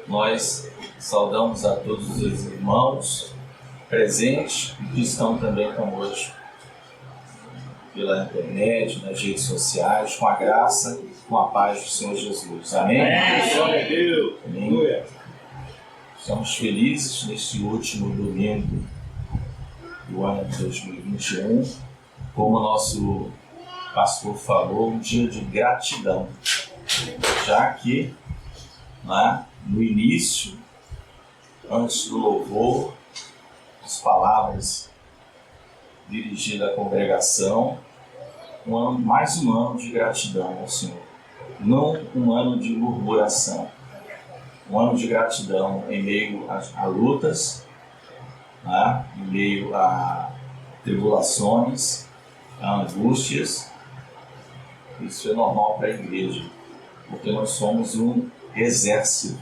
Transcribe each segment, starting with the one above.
Nós saudamos a todos os irmãos presentes e que estão também conosco pela internet, nas redes sociais, com a graça e com a paz do Senhor Jesus. Amém? Amém. Estamos felizes neste último domingo do ano de 2021, como o nosso pastor falou, um dia de gratidão, já que no início, antes do louvor, as palavras dirigidas à congregação, mais um ano de gratidão ao Senhor, não um ano de murmuração, um ano de gratidão em meio a lutas, em meio a tribulações, a angústias. Isso é normal para a igreja, porque nós somos um exército,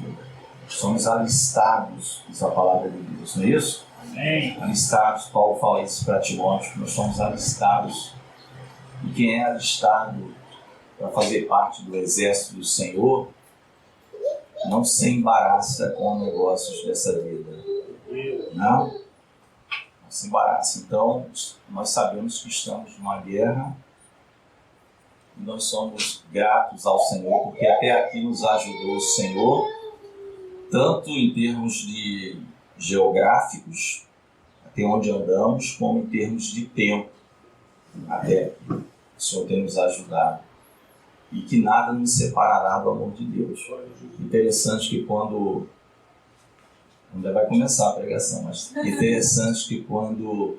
somos alistados, diz a palavra de Deus, não é isso? Amém. Alistados, Paulo fala isso para Timóteo, que nós somos alistados. E quem é alistado para fazer parte do exército do Senhor não se embaraça com negócios dessa vida. Não se embaraça. Então, nós sabemos que estamos numa guerra e nós somos gratos ao Senhor, porque até aqui nos ajudou o Senhor, tanto em termos de geográficos, até onde andamos, como em termos de tempo, até aqui. O Senhor tem nos ajudado. E que nada nos separará do amor de Deus. Interessante que quando... Ainda vai começar a pregação, mas interessante que quando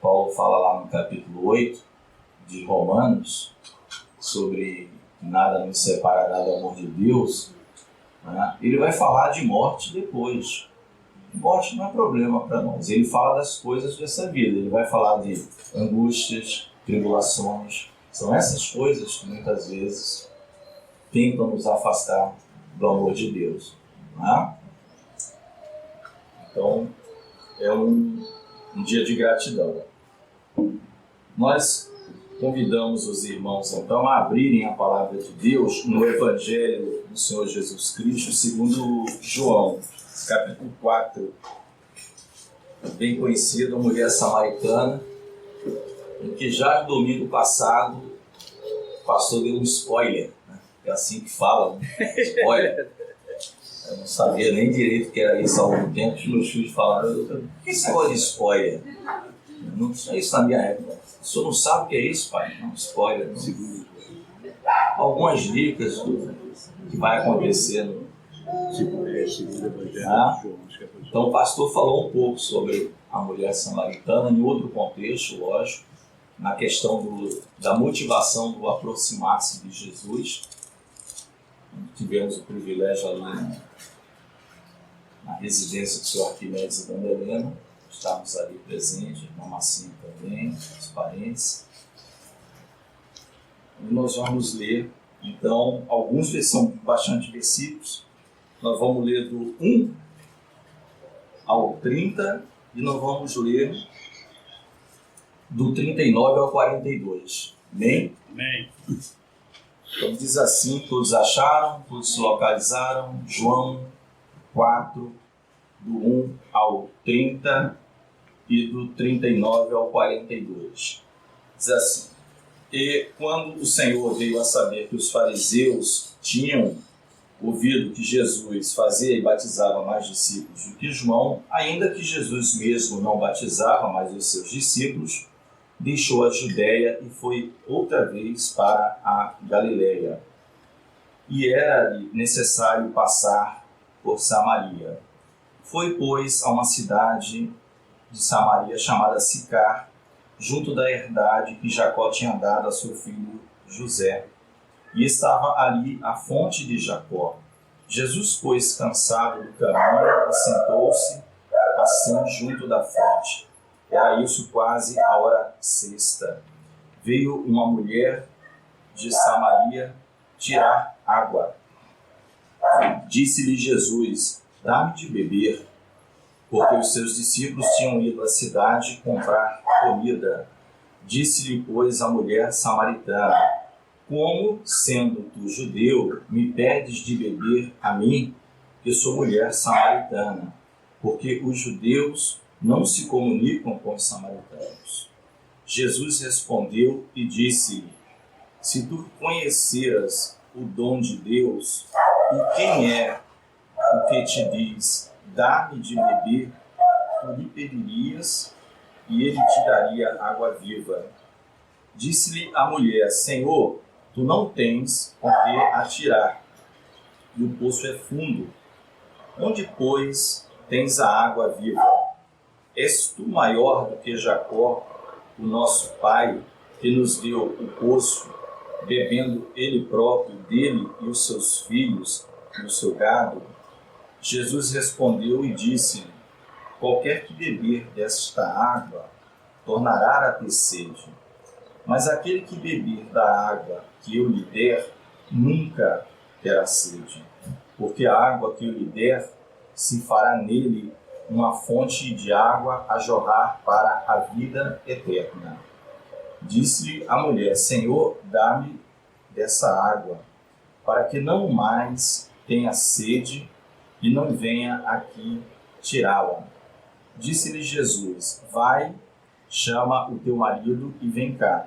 Paulo fala lá no capítulo 8 de Romanos, sobre nada nos separará do amor de Deus, ele vai falar de morte depois. Morte não é problema para nós. Ele fala das coisas dessa vida. Ele vai falar de angústias, tribulações. São essas coisas que muitas vezes tentam nos afastar do amor de Deus. Então, é um dia de gratidão. Nós convidamos os irmãos, então, a abrirem a palavra de Deus no Evangelho do Senhor Jesus Cristo, segundo João, capítulo 4, bem conhecido, a mulher samaritana, em que já no domingo passado o pastor deu um spoiler, é assim que fala, spoiler. Eu não sabia nem direito o que era isso há algum tempo, os meus filhos falaram, o que é esse negócio de spoiler? Não tinha isso na minha época. O senhor não sabe o que é isso, pai? Não, spoiler. Não. Algumas dicas do que vai acontecer no Então o pastor falou um pouco sobre a mulher samaritana, em outro contexto, lógico, na questão da motivação do aproximar-se de Jesus. Tivemos o privilégio ali na residência do senhor Arquimedes e Dona Helena, estávamos ali presentes, irmã Massinha também, os parentes. E nós vamos ler, então, são bastante versículos. Nós vamos ler do 1 ao 30 e nós vamos ler do 39 ao 42. Amém? Amém. Então diz assim, todos acharam, todos se localizaram, João 4, do 1 ao 30 e do 39 ao 42. Diz assim, e quando o Senhor veio a saber que os fariseus tinham ouvido que Jesus fazia e batizava mais discípulos do que João, ainda que Jesus mesmo não batizava mais os seus discípulos, deixou a Judéia e foi outra vez para a Galileia. E era-lhe necessário passar por Samaria. Foi, pois, a uma cidade de Samaria chamada Sicar, junto da herdade que Jacó tinha dado a seu filho José. E estava ali a fonte de Jacó. Jesus, pois, cansado do caminho, assentou-se assim junto da fonte. Era isso quase a hora sexta. Veio uma mulher de Samaria tirar água. Disse-lhe Jesus, dá-me de beber, porque os seus discípulos tinham ido à cidade comprar comida. Disse-lhe, pois, a mulher samaritana, como, sendo tu judeu, me pedes de beber a mim, eu sou mulher samaritana, porque os judeus não se comunicam com os samaritanos. Jesus respondeu e disse-lhe: se tu conheceras o dom de Deus e quem é o que te diz, dá-me de beber, tu lhe pedirias e ele te daria água viva. Disse-lhe a mulher: Senhor, tu não tens com que atirar, e o poço é fundo. Onde, pois, tens a água viva? És tu maior do que Jacó, o nosso pai, que nos deu o poço, bebendo ele próprio dele e os seus filhos e o seu gado? Jesus respondeu e disse-lhe: qualquer que beber desta água tornará a ter sede, mas aquele que beber da água que eu lhe der nunca terá sede, porque a água que eu lhe der se fará nele uma fonte de água a jorrar para a vida eterna. Disse-lhe a mulher: Senhor, dá-me dessa água, para que não mais tenha sede e não venha aqui tirá-la. Disse-lhe Jesus: vai, chama o teu marido e vem cá.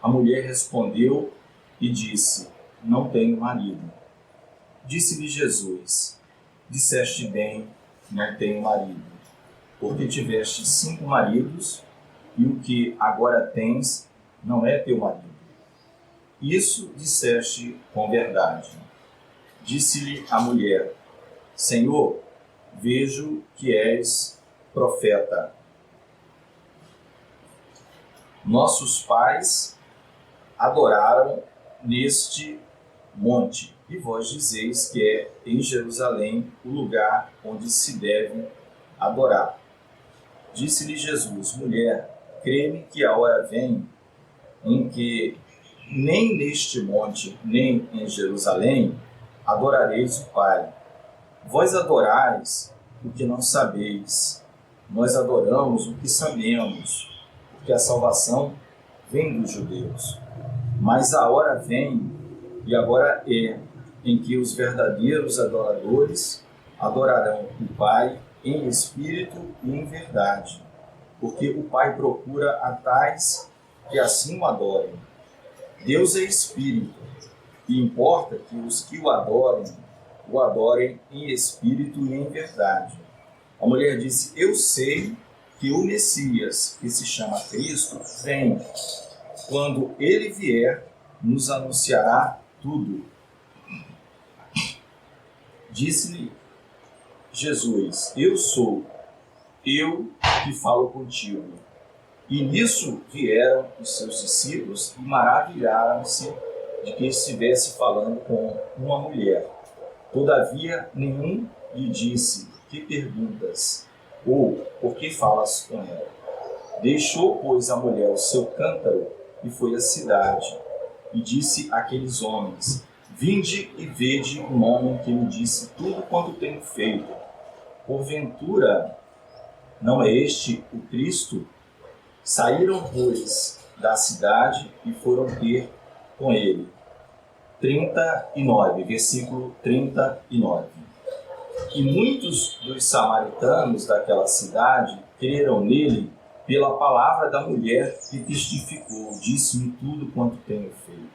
A mulher respondeu e disse: não tenho marido. Disse-lhe Jesus: disseste bem, não tenho marido, porque tiveste 5 maridos, e o que agora tens não é teu marido. Isso disseste com verdade. Disse-lhe a mulher: Senhor, vejo que és profeta. Nossos pais adoraram neste monte, e vós dizeis que é em Jerusalém o lugar onde se deve adorar. Disse-lhe Jesus: mulher, crê-me que a hora vem em que nem neste monte, nem em Jerusalém adorareis o Pai. Vós adorais o que não sabeis, nós adoramos o que sabemos, porque a salvação vem dos judeus. Mas a hora vem, e agora é, em que os verdadeiros adoradores adorarão o Pai em espírito e em verdade, porque o Pai procura a tais que assim o adorem. Deus é espírito, e importa que os que o adorem em espírito e em verdade. A mulher disse: eu sei que o Messias, que se chama Cristo, vem. Quando ele vier, nos anunciará tudo. Disse-lhe Jesus: eu sou, eu que falo contigo. E nisso vieram os seus discípulos e maravilharam-se de que estivesse falando com uma mulher. Todavia, nenhum lhe disse: que perguntas? Ou por que falas com ela? Deixou, pois, a mulher o seu cântaro e foi à cidade. E disse àqueles homens: vinde e vede um homem que me disse tudo quanto tenho feito. Porventura, não é este o Cristo? Saíram, pois, da cidade e foram ter com ele. 39, versículo 39. E muitos dos samaritanos daquela cidade creram nele pela palavra da mulher que testificou: disse-me tudo quanto tenho feito.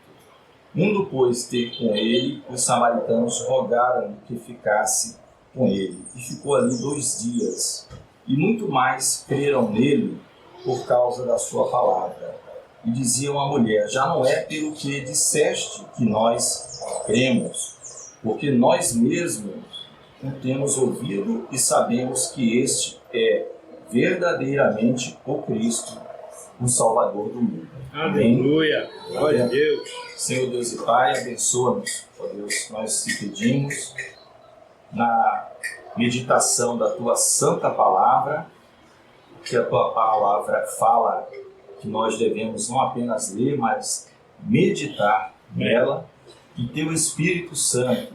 Indo, pois, ter com ele, os samaritanos rogaram que ficasse com ele, e ficou ali 2 dias. E muito mais creram nele por causa da sua palavra. E diziam à mulher: já não é pelo que disseste que nós cremos, porque nós mesmos o temos ouvido e sabemos que este é verdadeiramente o Cristo, o Salvador do mundo. Aleluia! Glória a Deus! Senhor Deus e Pai, abençoa-nos, ó Deus, nós te pedimos, na meditação da Tua Santa Palavra, que a Tua Palavra fala que nós devemos não apenas ler, mas meditar nela, que Teu Espírito Santo,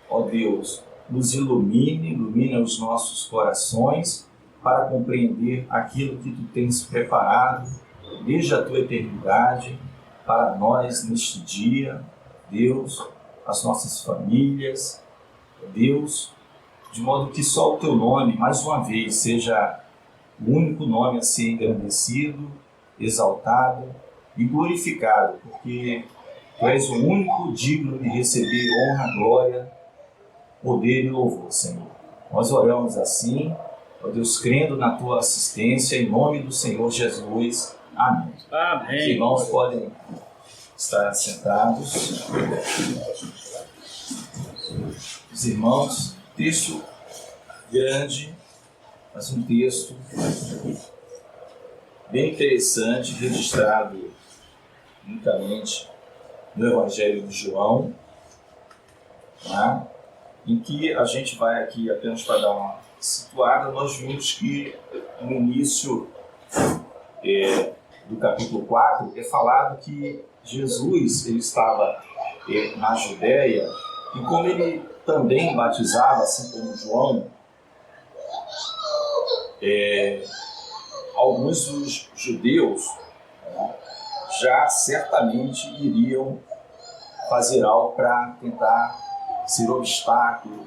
ó Deus, nos ilumine os nossos corações para compreender aquilo que Tu tens preparado desde a Tua eternidade para nós neste dia, Deus, as nossas famílias, Deus, de modo que só o teu nome, mais uma vez, seja o único nome a ser engrandecido, exaltado e glorificado, porque tu és o único digno de receber honra, glória, poder e louvor, Senhor. Nós oramos assim, ó Deus, crendo na tua assistência, em nome do Senhor Jesus. Amém. Amém. Os irmãos podem estar sentados. Os irmãos, texto grande, mas um texto bem interessante, registrado unicamente no Evangelho de João, tá? Em que a gente vai aqui apenas para dar uma situada. Nós vimos que no início do capítulo 4 é falado que Jesus ele estava na Judéia, e como ele também batizava, assim como João, alguns dos judeus já certamente iriam fazer algo para tentar ser obstáculo,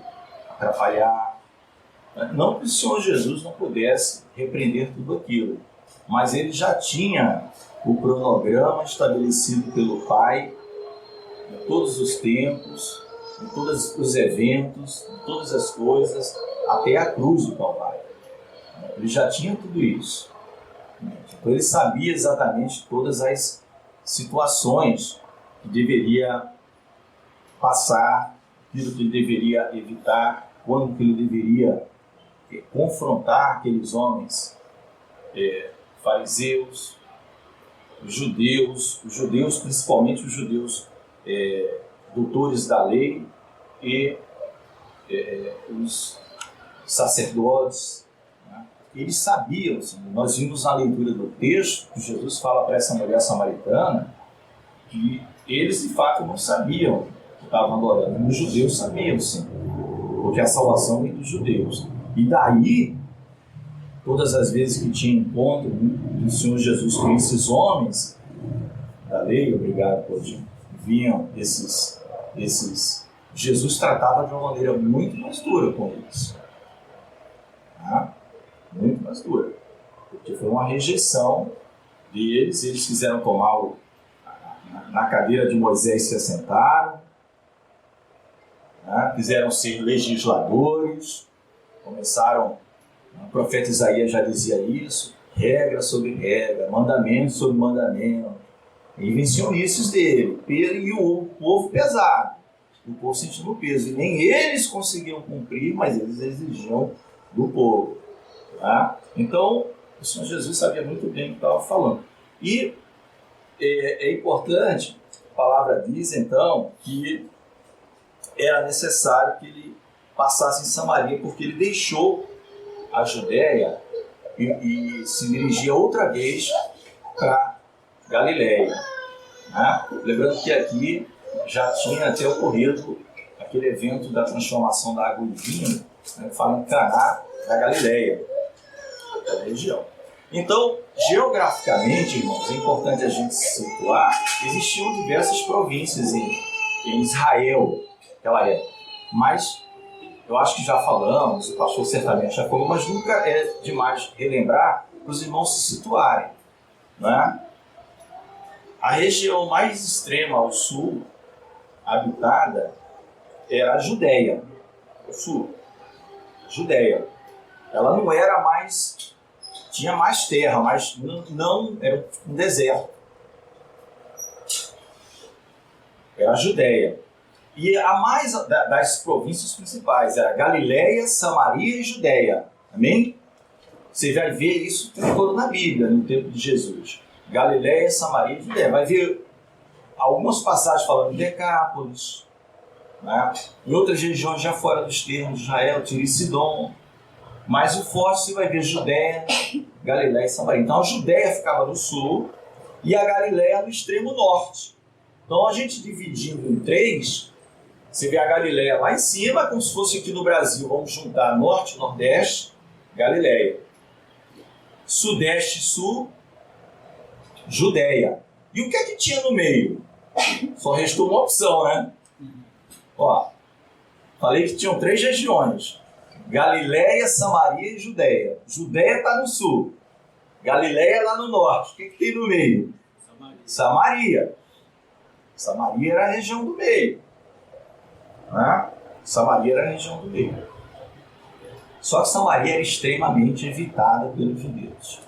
atrapalhar. Não que o Senhor Jesus não pudesse repreender tudo aquilo, mas ele já tinha o cronograma estabelecido pelo Pai em todos os tempos, em todos os eventos, em todas as coisas, até a cruz do Calvário. Ele já tinha tudo isso. Então ele sabia exatamente todas as situações que deveria passar, aquilo que ele deveria evitar, quando que ele deveria confrontar aqueles homens fariseus, os judeus, principalmente os judeus doutores da lei e os sacerdotes. Eles sabiam, assim, nós vimos na leitura do texto que Jesus fala para essa mulher samaritana que eles de fato não sabiam que estavam adorando. Os judeus sabiam, sim, porque a salvação vem dos judeus. E daí, todas as vezes que tinha encontro do Senhor Jesus com esses homens da lei, obrigado por vinham esses, Jesus tratava de uma maneira muito mais dura com eles. Tá? Muito mais dura, porque foi uma rejeição deles. Eles quiseram tomar na cadeira de Moisés, se assentaram, né? Quiseram ser legisladores, começaram, o profeta Isaías já dizia isso, regra sobre regra, mandamento sobre mandamento, invencionices dele, e o povo pesado, o povo sentindo o peso, e nem eles conseguiam cumprir, mas eles exigiam do povo. Tá? Então, o Senhor Jesus sabia muito bem o que estava falando. E é importante, a palavra diz então que era necessário que ele passasse em Samaria, porque ele deixou a Judéia e se dirigia outra vez para Galileia. Né? Lembrando que aqui já tinha até ocorrido aquele evento da transformação da água em vinho, né, que fala em Caná da Galileia, da região. Então, geograficamente, irmãos, é importante a gente se situar, existiam diversas províncias em Israel naquela época, mas eu acho que já falamos, o pastor certamente já falou, mas nunca é demais relembrar para os irmãos se situarem. Né? A região mais extrema ao sul, habitada, era a Judéia, o sul. Judéia. Ela não era mais, tinha mais terra, mas não era um deserto. Era a Judéia. E a mais das províncias principais era Galileia, Samaria e Judéia. Amém? Você vai ver isso todo na Bíblia, no tempo de Jesus. Galileia, Samaria e Judéia. Vai ver algumas passagens falando de Decápolis, né? Em outras regiões já fora dos termos de Israel, Tiro e Sidom. Mas o forte você vai ver Judéia, Galileia e Samaria. Então a Judéia ficava no sul e a Galileia no extremo norte. Então a gente dividindo em três, você vê a Galileia lá em cima, como se fosse aqui no Brasil. Vamos juntar norte, nordeste, Galileia. Sudeste e sul, Judéia. E o que é que tinha no meio? Só restou uma opção, né? Ó, Falei que tinham 3 regiões: Galiléia, Samaria e Judéia. Judéia está no sul, Galiléia lá no norte. O que tem no meio? Samaria. Samaria era a região do meio. Né? Samaria era a região do meio. Só que Samaria era extremamente evitada pelos judeus.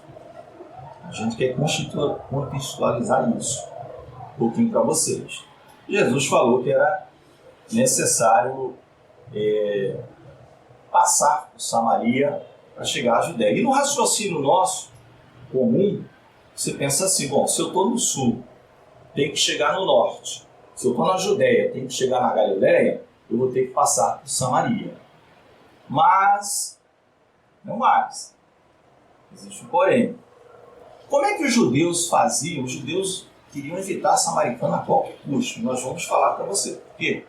A gente quer contextualizar isso um pouquinho para vocês. Jesus falou que era necessário passar por Samaria para chegar à Judéia. E no raciocínio nosso, comum, você pensa assim: bom, se eu estou no sul, tenho que chegar no norte. Se eu estou na Judéia, tenho que chegar na Galiléia, eu vou ter que passar por Samaria. Mas, não mais. Existe um porém. Como é que os judeus faziam? Os judeus queriam evitar a samaritana a qualquer custo. Nós vamos falar para você por quê.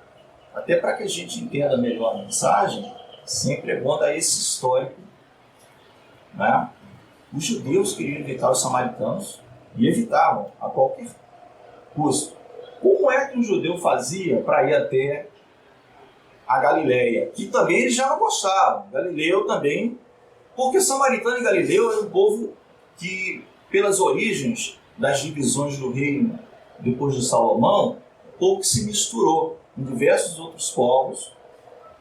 Até para que a gente entenda melhor a mensagem, sempre é bom dar esse histórico. Né? Os judeus queriam evitar os samaritanos e evitavam a qualquer custo. Como é que um judeu fazia para ir até a Galiléia? Que também eles já não gostavam. Galileu também, porque samaritano e galileu era um povo que, pelas origens das divisões do reino depois de Salomão, pouco se misturou com diversos outros povos.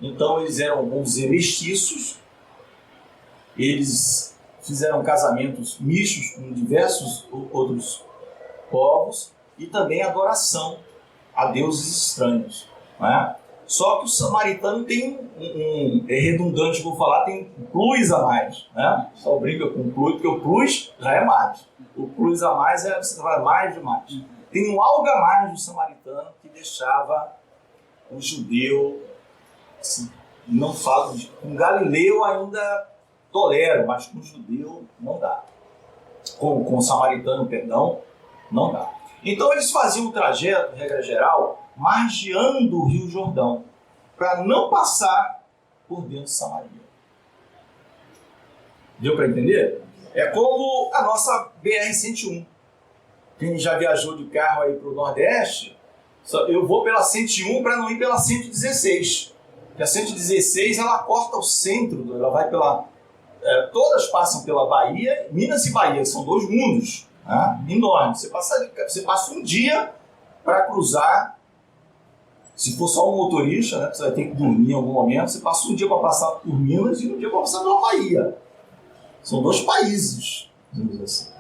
Então eles eram, vamos dizer, mestiços. Eles fizeram casamentos mistos com diversos outros povos e também adoração a deuses estranhos. Né? Só que o samaritano tem é redundante, vou falar, tem um plus a mais. Né? Só brinca com o plus, porque o plus já é mais. O plus a mais é você vai mais de mais. Tem um algo a mais do samaritano que deixava o judeu, assim, não falo, com galileu ainda tolero, mas com judeu não dá. Com o samaritano, perdão, não dá. Então eles faziam o trajeto, regra geral, margeando o Rio Jordão, para não passar por dentro de Samaria. Deu para entender? É como a nossa BR-101. Quem já viajou de carro aí para o Nordeste, eu vou pela 101 para não ir pela 116. Porque a 116 ela corta o centro, ela vai pela... todas passam pela Bahia, Minas e Bahia, são 2 mundos, né, enormes. Você passa um dia para cruzar. Se for só um motorista, né, você vai ter que dormir em algum momento, você passa um dia para passar por Minas e um dia para passar pela Bahia. São 2 países, digamos assim.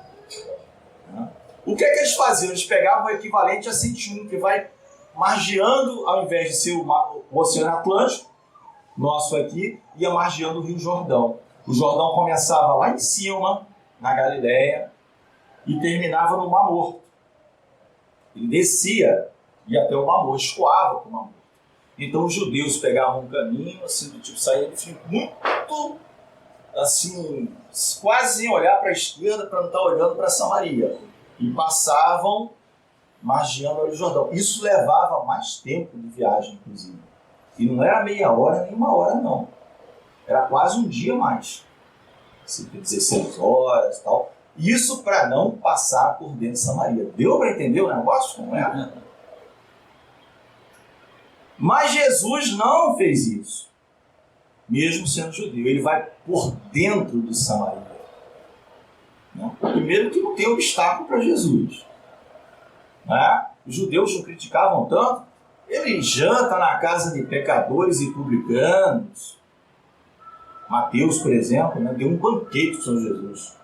Né? O que é que eles faziam? Eles pegavam o equivalente a 101, que vai margeando, ao invés de ser o Oceano Atlântico, nosso aqui, ia margeando o Rio Jordão. O Jordão começava lá em cima, na Galiléia, e terminava no Mar Morto. Ele descia, ia até o Mar Morto, escoava para o Mar Morto. Então os judeus pegavam um caminho, assim, do tipo, saíam muito, assim, quase sem olhar para a esquerda, para não estar olhando para Samaria. E passavam margeando o Rio Jordão. Isso levava mais tempo de viagem, inclusive. E não era meia hora, nem 1 hora, não. Era quase um dia mais. 16 horas e tal. Isso para não passar por dentro de Samaria. Deu para entender o negócio? Não é? Mas Jesus não fez isso. Mesmo sendo judeu. Ele vai por dentro de Samaria. Né? Primeiro que não tem obstáculo para Jesus. Né? Os judeus não criticavam tanto. Ele janta na casa de pecadores e publicanos. Mateus, por exemplo, né, deu um banquete para São Jesus.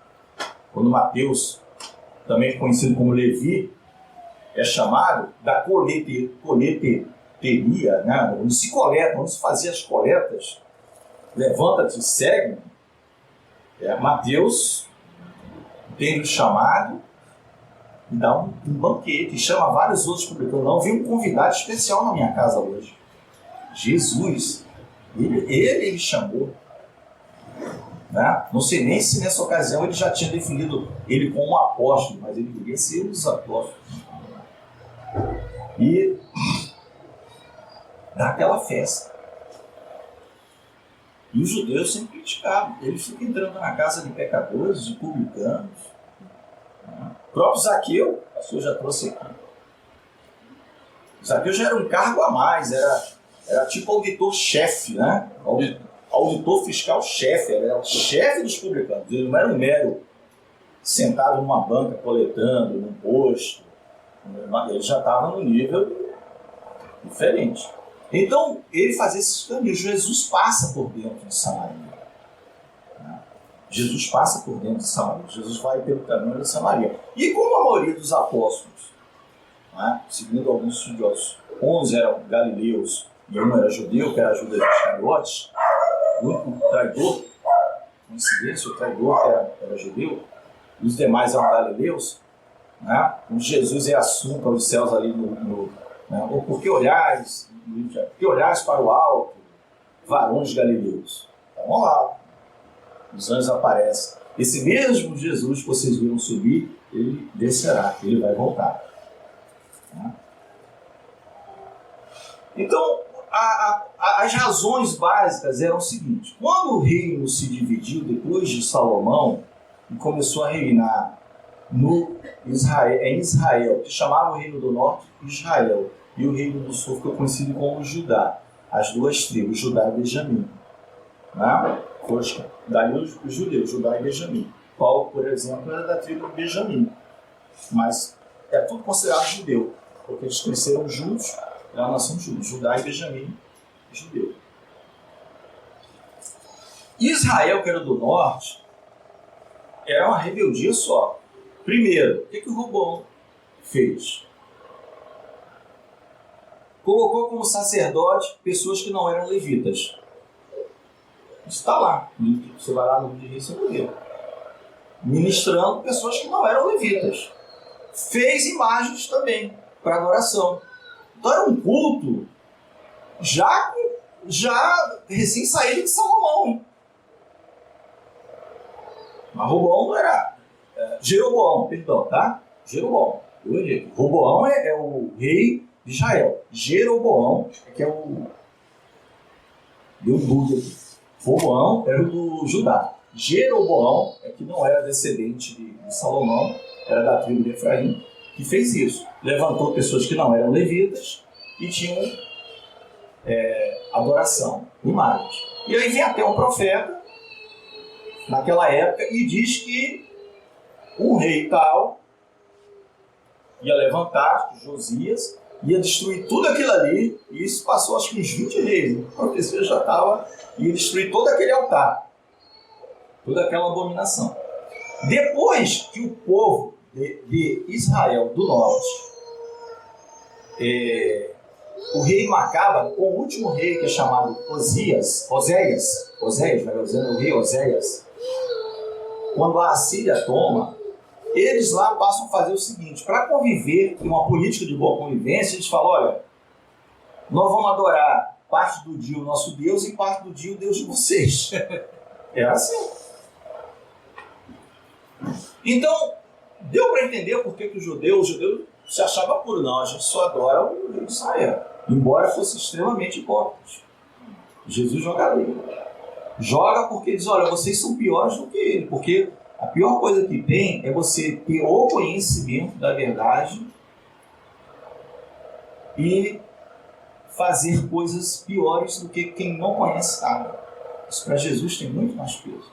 Quando Mateus, também conhecido como Levi, é chamado da coleteria, né, onde se coleta, onde se fazia as coletas, levanta-te e segue. Mateus tem o chamado e dá um banquete, e chama vários outros publicanos. Não, vi um convidado especial na minha casa hoje. Jesus, ele chamou. Né? Não sei nem se nessa ocasião ele já tinha definido ele como um apóstolo, mas ele queria ser um dos apóstolos. E dá aquela festa. E os judeus sempre criticavam. Eles ficam entrando na casa de pecadores, de publicanos. Né? O próprio Zaqueu, o pastor já trouxe aqui. Zaqueu já era um cargo a mais, era era tipo auditor-chefe, né? Auditor fiscal-chefe, era o chefe dos publicanos. Ele não era um mero sentado numa banca coletando, num posto. Ele já estava no nível diferente. Então, ele fazia esses caminhos. Jesus passa por dentro de Samaria. Jesus passa por dentro de Samaria. Jesus vai pelo caminho de Samaria. E como a maioria dos apóstolos, segundo alguns estudiosos, 11 eram galileus e um era judeu, que era Judas Iscariotes, o traidor, coincidência, o traidor que era judeu, e os demais eram galileus, onde Jesus é assunto aos céus ali ou por que olhais para o alto, varões galileus? Então, vamos lá. Os anjos aparecem. Esse mesmo Jesus que vocês viram subir, ele descerá, ele vai voltar. Então, as razões básicas eram o seguinte: quando o reino se dividiu depois de Salomão e começou a reinar em Israel, que chamava o reino do norte Israel, e o reino do sul ficou conhecido como Judá, as duas tribos, Judá e Benjamim. Daí os judeus, Judá e Benjamim. Paulo, por exemplo, era da tribo de Benjamim, mas é tudo considerado judeu, porque eles cresceram juntos, era a nação judia, Judá e Benjamim, judeu. Israel, que era do norte, era uma rebeldia só. Primeiro, o que o Roboão fez? Colocou como sacerdote pessoas que não eram levitas. Está lá. Você vai lá no livro de Reis, você vai ver. Ministrando pessoas que não eram levitas. Fez imagens também para adoração. Então era um culto já recém-saído de Salomão. Mas Roboão não era... Jeroboão, perdão, tá? Jeroboão. Eu errei. Roboão é o rei de Israel. Jeroboão é que é o... Deu dúvida aqui. Roboão era o do Judá. Jeroboão é que não era descendente de Salomão, era da tribo de Efraim, que fez isso. Levantou pessoas que não eram levitas e tinham adoração, imagens. E aí vem até um profeta, naquela época, e diz que um rei tal ia levantar, Josias, ia destruir tudo aquilo ali, e isso passou acho que uns 20 reis. A profecia já estava, ia destruir todo aquele altar, toda aquela abominação. Depois que o povo de Israel do norte, o rei Macaba, o último rei que é chamado Oséias, melhor dizendo, o rei Oséias, quando a Assíria toma, eles lá passam a fazer o seguinte: para conviver em uma política de boa convivência, eles falam: olha, nós vamos adorar parte do dia o nosso Deus e parte do dia o Deus de vocês. Era assim. Então, deu para entender por que o judeu se achava puro. Não, a gente só adora o rei de Israel, embora fosse extremamente hipócrita. Jesus joga ali. Joga porque diz: olha, vocês são piores do que ele, porque a pior coisa que tem é você ter o conhecimento da verdade e fazer coisas piores do que quem não conhece nada. Isso para Jesus tem muito mais peso.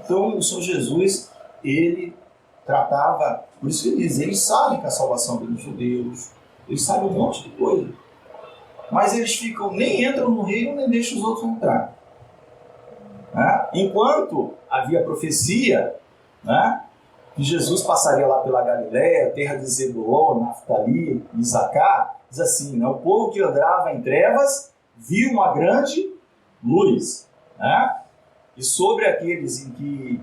Então o Senhor Jesus, ele tratava, por isso que ele diz, eles sabem que a salvação vem dos judeus, eles sabem um monte de coisa, mas eles nem entram no reino, nem deixam os outros entrar. Enquanto havia profecia, que Jesus passaria lá pela Galileia, terra de Zebulon, Naftali, Isacar, diz assim, o povo que andava em trevas viu uma grande luz, e sobre aqueles em que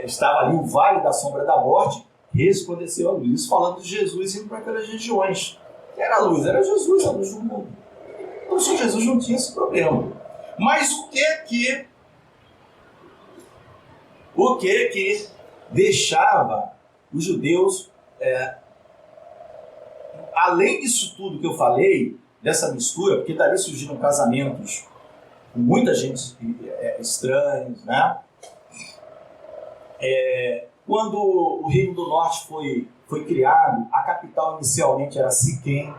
estava ali o vale da sombra da morte, resplandeceu a luz. Isso falando de Jesus indo para aquelas regiões. Era a luz, era Jesus, a luz do mundo. Então o Senhor Jesus não tinha esse problema. Mas o que deixava os judeus, além disso tudo que eu falei, dessa mistura, porque dali surgiram casamentos com muita gente estranha, quando o Reino do Norte foi criado, a capital inicialmente era Siquém,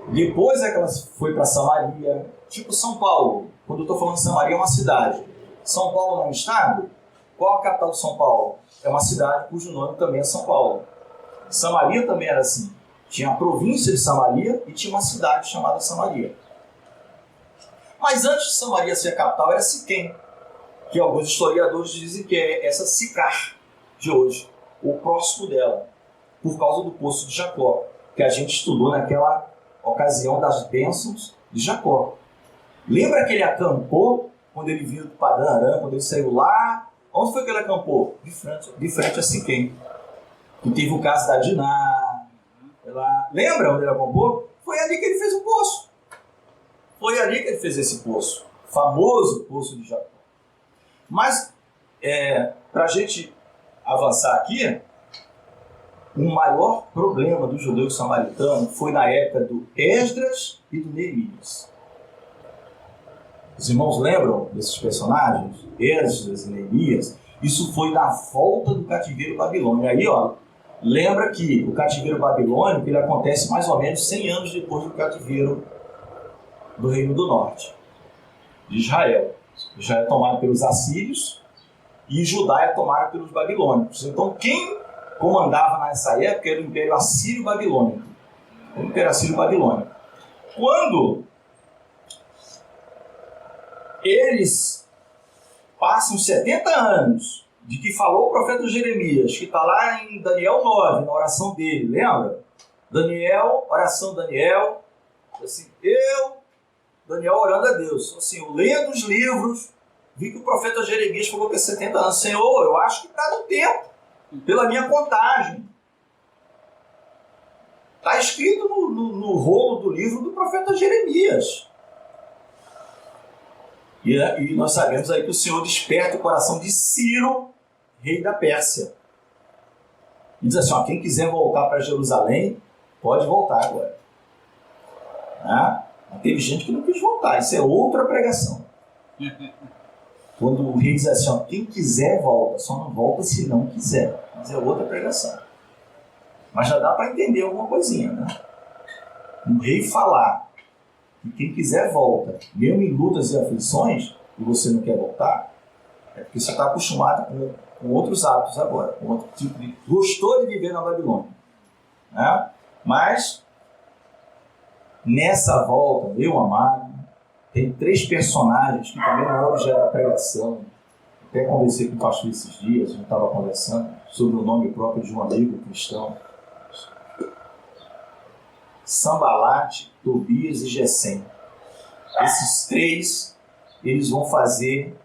Depois é que ela foi para Samaria, tipo São Paulo. Quando eu estou falando de Samaria, é uma cidade. São Paulo não é um estado? Qual a capital de São Paulo? É uma cidade cujo nome também é São Paulo. Samaria também era assim. Tinha a província de Samaria e tinha uma cidade chamada Samaria. Mas antes de Samaria ser a capital, era Siquém, que alguns historiadores dizem que é essa Sicar de hoje, o próximo dela, por causa do poço de Jacó, que a gente estudou naquela ocasião das bênçãos de Jacó. Lembra que ele acampou quando ele viu do Padã Arã, quando ele saiu lá? Onde foi que ele acampou? De frente a Siquém. E teve o caso da Diná. Lembra onde ele acampou? Foi ali que ele fez o poço. Foi ali que ele fez esse poço. Famoso poço de Jacó. Mas, para a gente avançar aqui, o maior problema do judeu samaritano foi na época do Esdras e do Neemias. Os irmãos lembram desses personagens? Esdras e Neemias? Isso foi na volta do cativeiro babilônico. Aí, lembra que o cativeiro babilônico ele acontece mais ou menos 100 anos depois do cativeiro do Reino do Norte, de Israel. Israel é tomado pelos assírios e Judá é tomado pelos babilônicos. Então, quem comandava nessa época era o Império Assírio-Babilônico. O Império Assírio-Babilônico. Quando eles passam 70 anos de que falou o profeta Jeremias, que está lá em Daniel 9, na oração dele, lembra? Daniel, oração Daniel, assim, Daniel orando a Deus, assim, eu lendo os livros, vi que o profeta Jeremias falou que é 70 anos. Senhor, eu acho que está no tempo, pela minha contagem. Está escrito no rolo do livro do profeta Jeremias. E nós sabemos aí que o Senhor desperta o coração de Ciro, rei da Pérsia. E diz assim, quem quiser voltar para Jerusalém, pode voltar agora. Mas teve gente que não quis voltar, isso é outra pregação. Quando o rei diz assim, quem quiser volta, só não volta se não quiser. Mas é outra pregação. Mas já dá para entender alguma coisinha, né? O rei falar que quem quiser volta, mesmo em lutas e aflições, e você não quer voltar, é porque você está acostumado com outros hábitos agora, com outro tipo de... Gostou de viver na Babilônia. Né? Mas, nessa volta, meu amado, tem 3 personagens que também não é objeto da pregação. Até conversei com o pastor esses dias, a gente estava conversando sobre o nome próprio de um amigo cristão. Sambalate, Tobias e Gesem. Esses 3, eles vão fazer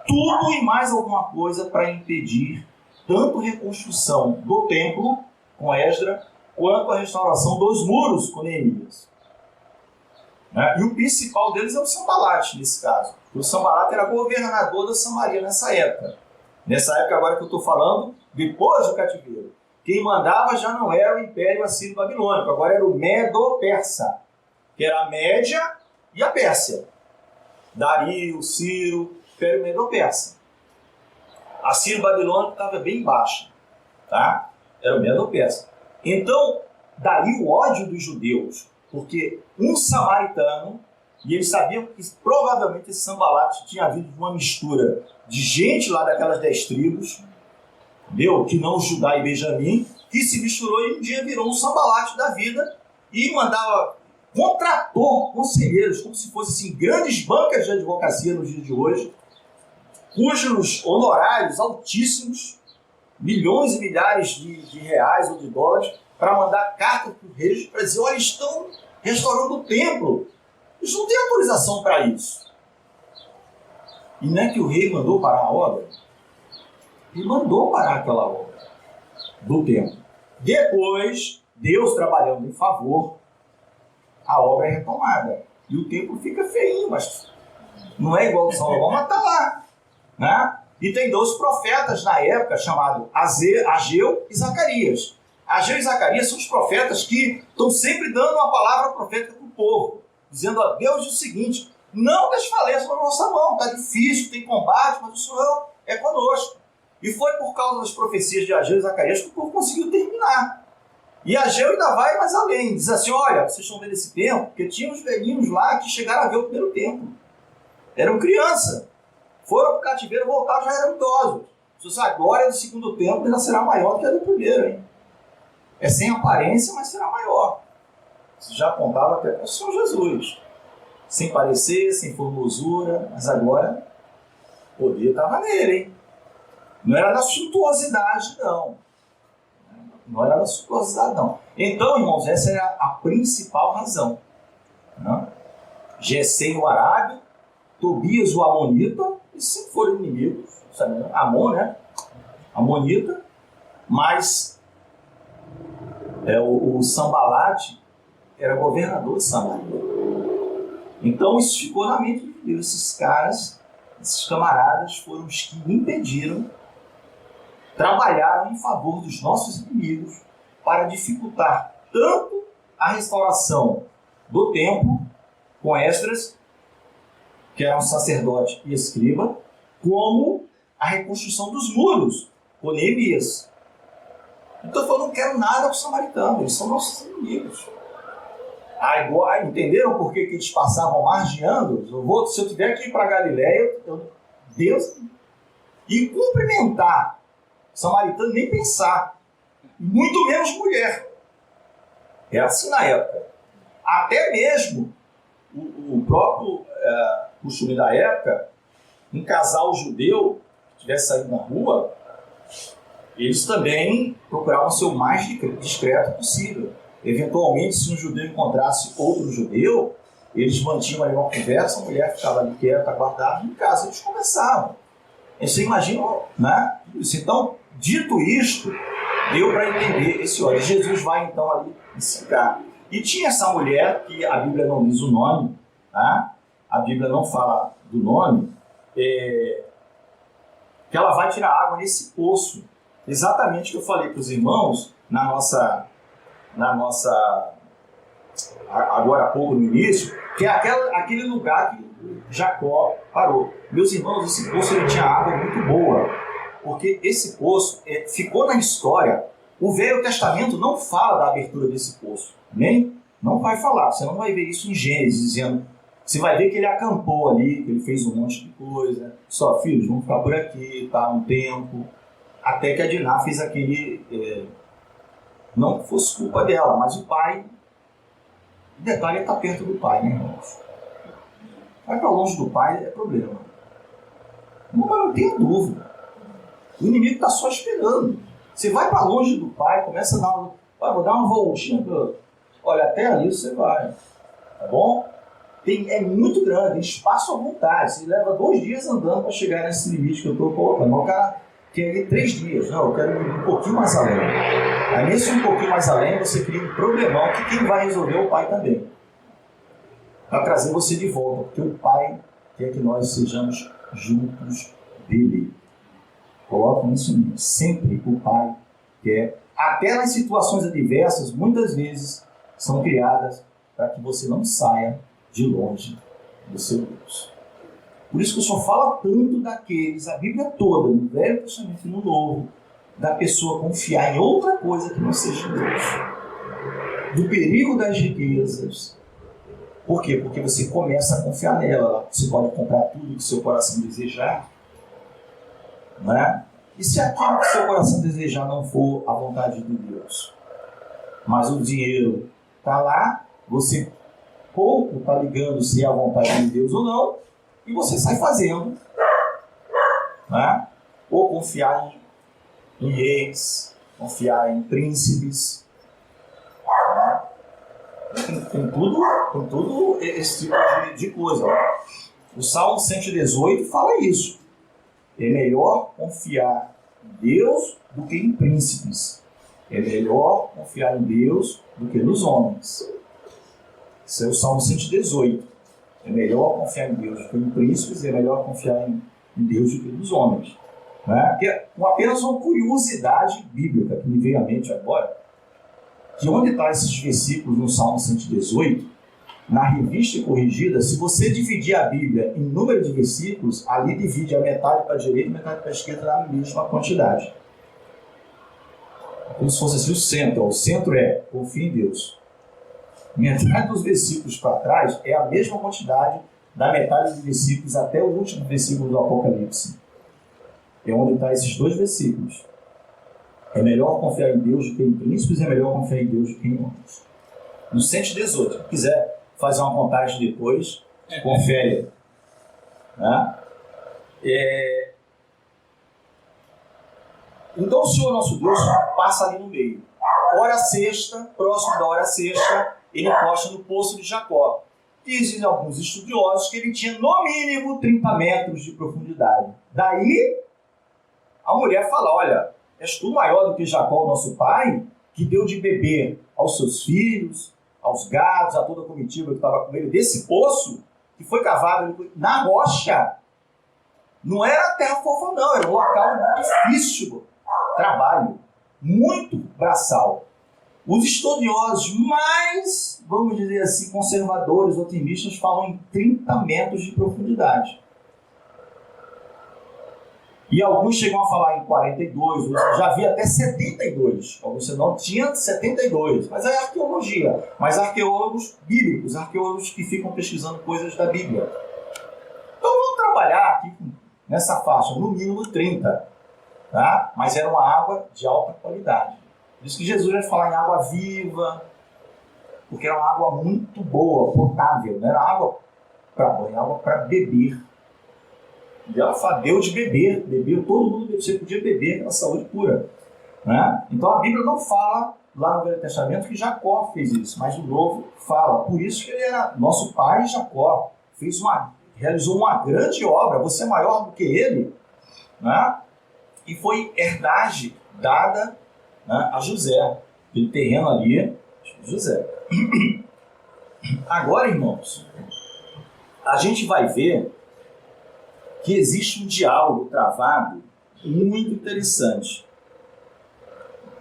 tudo e mais alguma coisa para impedir tanto a reconstrução do templo com Esdras, quanto a restauração dos muros com Neemias. E o principal deles é o Sambalate, nesse caso. O Sambalate era governador da Samaria nessa época. Nessa época agora que eu estou falando, depois do cativeiro. Quem mandava já não era o Império Assírio-Babilônico, agora era o Medo-Persa, que era a Média e a Pérsia. Dario, Ciro, Império Medo-Persa. A Sírio-Babilônico estava bem baixa, tá? Era o Medo-Persa. Então, daí o ódio dos judeus, porque um samaritano, e eles sabiam que provavelmente esse Sambalate tinha havido uma mistura de gente lá daquelas 10 tribos, entendeu? Que não Judá e Benjamim, que se misturou e um dia virou um Sambalate da vida e contratou conselheiros, como se fossem assim, grandes bancas de advocacia nos dias de hoje, cujos honorários altíssimos, milhões e milhares de reais ou de dólares, para mandar carta para o rei para dizer, olha, estão restaurando o templo. Eles não têm autorização para isso. E não é que o rei mandou parar a obra? Ele mandou parar aquela obra do templo. Depois, Deus trabalhando em favor, a obra é retomada. E o templo fica feinho, mas não é igual ao de Salomão, mas está lá. Né? E tem 2 profetas na época, chamados Ageu e Zacarias. Ageu e Zacarias são os profetas que estão sempre dando uma palavra profética para o povo, dizendo a Deus o seguinte, não desfaleça na nossa mão, está difícil, tem combate, mas o Senhor é conosco. E foi por causa das profecias de Ageu e Zacarias que o povo conseguiu terminar. E Ageu ainda vai mais além, diz assim, olha, vocês estão vendo esse templo? Porque tinha uns velhinhos lá que chegaram a ver o primeiro templo. Eram crianças. Foram para o cativeiro, voltaram, já eram idosos. Se a glória do segundo templo ainda será maior do que a do primeiro, hein? É sem aparência, mas será maior. Isso já apontava até para o Senhor Jesus. Sem parecer, sem formosura, mas agora o poder estava nele, hein? Não era da suntuosidade, não. Não era da suntuosidade, não. Então, irmãos, essa era a principal razão. Né? Gesem o Arábio, Tobias o Amonita, eles sempre foram inimigos, sabe? Amon, né? Amonita, mas o Sambalate era governador de Samaria. Então isso ficou na mente de Deus. Esses caras, esses camaradas foram os que impediram, trabalharam em favor dos nossos inimigos para dificultar tanto a restauração do templo com Esdras, que era um sacerdote e escriba, como a reconstrução dos muros com Neemias. Então eu não quero nada com os samaritanos, eles são nossos inimigos. Entenderam por que eles passavam margeando? Se eu tiver que ir para Galileia, Deus, e cumprimentar samaritano, nem pensar, muito menos mulher. Era assim na época. Até mesmo o próprio costume da época, um casal judeu que estivesse saindo na rua, eles também procuravam ser o mais discreto possível. Eventualmente, se um judeu encontrasse outro judeu, eles mantinham ali uma conversa, a mulher ficava ali quieta, aguardada, e em casa eles conversavam. Você imagina, né? Então, dito isto, deu para entender esse olho. Jesus vai então ali ensinar. E tinha essa mulher, que a Bíblia não diz o nome, tá? A Bíblia não fala do nome, que ela vai tirar água nesse poço. Exatamente o que eu falei para os irmãos agora há pouco no início, que é aquele lugar que Jacó parou. Meus irmãos, esse poço ele tinha água muito boa, porque esse poço ficou na história. O Velho Testamento não fala da abertura desse poço, nem não vai falar. Você não vai ver isso em Gênesis, dizendo. Você vai ver que ele acampou ali, que ele fez um monte de coisa. Só, filhos, vamos ficar por aqui, tá, um tempo. Até que a Diná fez aquele... não que fosse culpa dela, mas o pai... O detalhe é estar perto do pai, né, irmãos? Vai para longe do pai é problema. Não tenha dúvida. O inimigo está só esperando. Você vai para longe do pai, começa a dar vou dar uma voltinha. Olha, até ali você vai. Tá bom? É muito grande, tem espaço à vontade. Você leva 2 dias andando para chegar nesse limite que eu estou colocando. Mas o cara quer ir 3 dias. Não, eu quero ir um pouquinho mais além. Aí nesse um pouquinho mais além, você cria um problemão que quem vai resolver é o pai também. Para trazer você de volta. Porque o pai quer que nós sejamos juntos dele. Coloquem isso em mim. Sempre o pai quer. Até nas situações adversas, muitas vezes, são criadas para que você não saia de longe do seu Deus. Por isso que o Senhor fala tanto daqueles, a Bíblia toda, no Velho Testamento e no Novo, da pessoa confiar em outra coisa que não seja Deus. Do perigo das riquezas. Por quê? Porque você começa a confiar nela. Você pode comprar tudo que seu coração desejar. Não é? E se aquilo que seu coração desejar não for a vontade de Deus? Mas o dinheiro está lá, você pouco está ligando se é a vontade de Deus ou não, e você sai fazendo. Né? Ou confiar em reis, confiar em príncipes. Né? Tem tudo esse tipo de coisa. Né? O Salmo 118 fala isso. É melhor confiar em Deus do que em príncipes. É melhor confiar em Deus do que nos homens. Esse é o Salmo 118. É melhor confiar em Deus do que em príncipes, é melhor confiar em Deus do que nos homens. Né? Que é apenas uma curiosidade bíblica que me veio à mente agora, que onde estão esses versículos no Salmo 118, na revista corrigida, se você dividir a Bíblia em número de versículos, ali divide a metade para a direita e a metade para a esquerda na mesma quantidade. como se fosse assim o centro. O centro é confia em Deus. Metade dos versículos para trás é a mesma quantidade da metade dos versículos até o último versículo do Apocalipse. É onde estão esses dois versículos. É melhor confiar em Deus do que em príncipes, é melhor confiar em Deus do que em homens. No 118, se quiser fazer uma contagem depois, confere. Né? Então o Senhor nosso Deus passa ali no meio. Hora sexta, próximo da hora sexta, ele encosta no poço de Jacó. Dizem alguns estudiosos que ele tinha no mínimo 30 metros de profundidade. Daí a mulher fala, olha, és tu maior do que Jacó, nosso pai, que deu de beber aos seus filhos, aos gados, a toda a comitiva que estava com ele, desse poço que foi cavado na rocha. Não era terra fofa não, era um local difícil, trabalho, muito braçal. Os estudiosos mais, vamos dizer assim, conservadores, otimistas, falam em 30 metros de profundidade. E alguns chegam a falar em 42, já havia até 72. Alguns não tinha 72, mas é arqueologia. Mas arqueólogos bíblicos, arqueólogos que ficam pesquisando coisas da Bíblia. Então vamos trabalhar aqui nessa faixa, no mínimo 30. Tá? Mas era uma água de alta qualidade. Por isso que Jesus vai falar em água viva, porque era uma água muito boa, potável. Não era água para banho, era água para beber. E ela fala, deu de beber, bebeu, todo mundo bebeu, você podia beber aquela saúde pura. Né? Então a Bíblia não fala, lá no Velho Testamento, que Jacó fez isso, mas no Novo fala. Por isso que ele era nosso pai Jacó, realizou uma grande obra, você é maior do que ele, né? E foi herdade dada, né, a José, aquele terreno ali, José. Agora, irmãos, a gente vai ver que existe um diálogo travado muito interessante.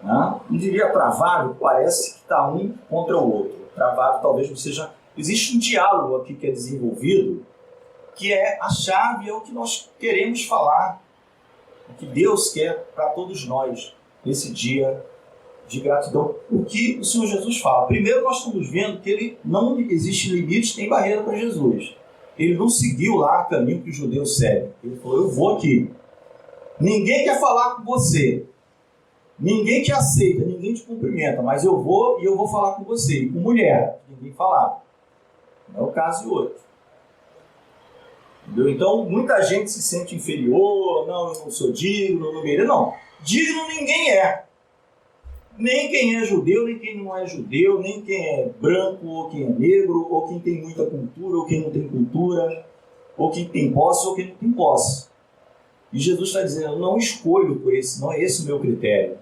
Não diria travado, parece que está um contra o outro. Travado talvez não seja... Existe um diálogo aqui que é desenvolvido, que é a chave, é o que nós queremos falar, o que Deus quer para todos nós nesse dia de gratidão. O que o Senhor Jesus fala? Primeiro, nós estamos vendo que ele não existe limite nem barreira para Jesus. Ele não seguiu lá o caminho que os judeus seguem. Ele falou, eu vou aqui. Ninguém quer falar com você. Ninguém te aceita, ninguém te cumprimenta, mas eu vou e eu vou falar com você. E com mulher, ninguém falava. Não é o caso de hoje. Entendeu? Então, muita gente se sente inferior, não, eu não sou digno, não mereço. Não, digno ninguém é. Nem quem é judeu, nem quem não é judeu, nem quem é branco, ou quem é negro, ou quem tem muita cultura, ou quem não tem cultura, ou quem tem posse, ou quem não tem posse. E Jesus está dizendo, eu não escolho por esse, não é esse o meu critério.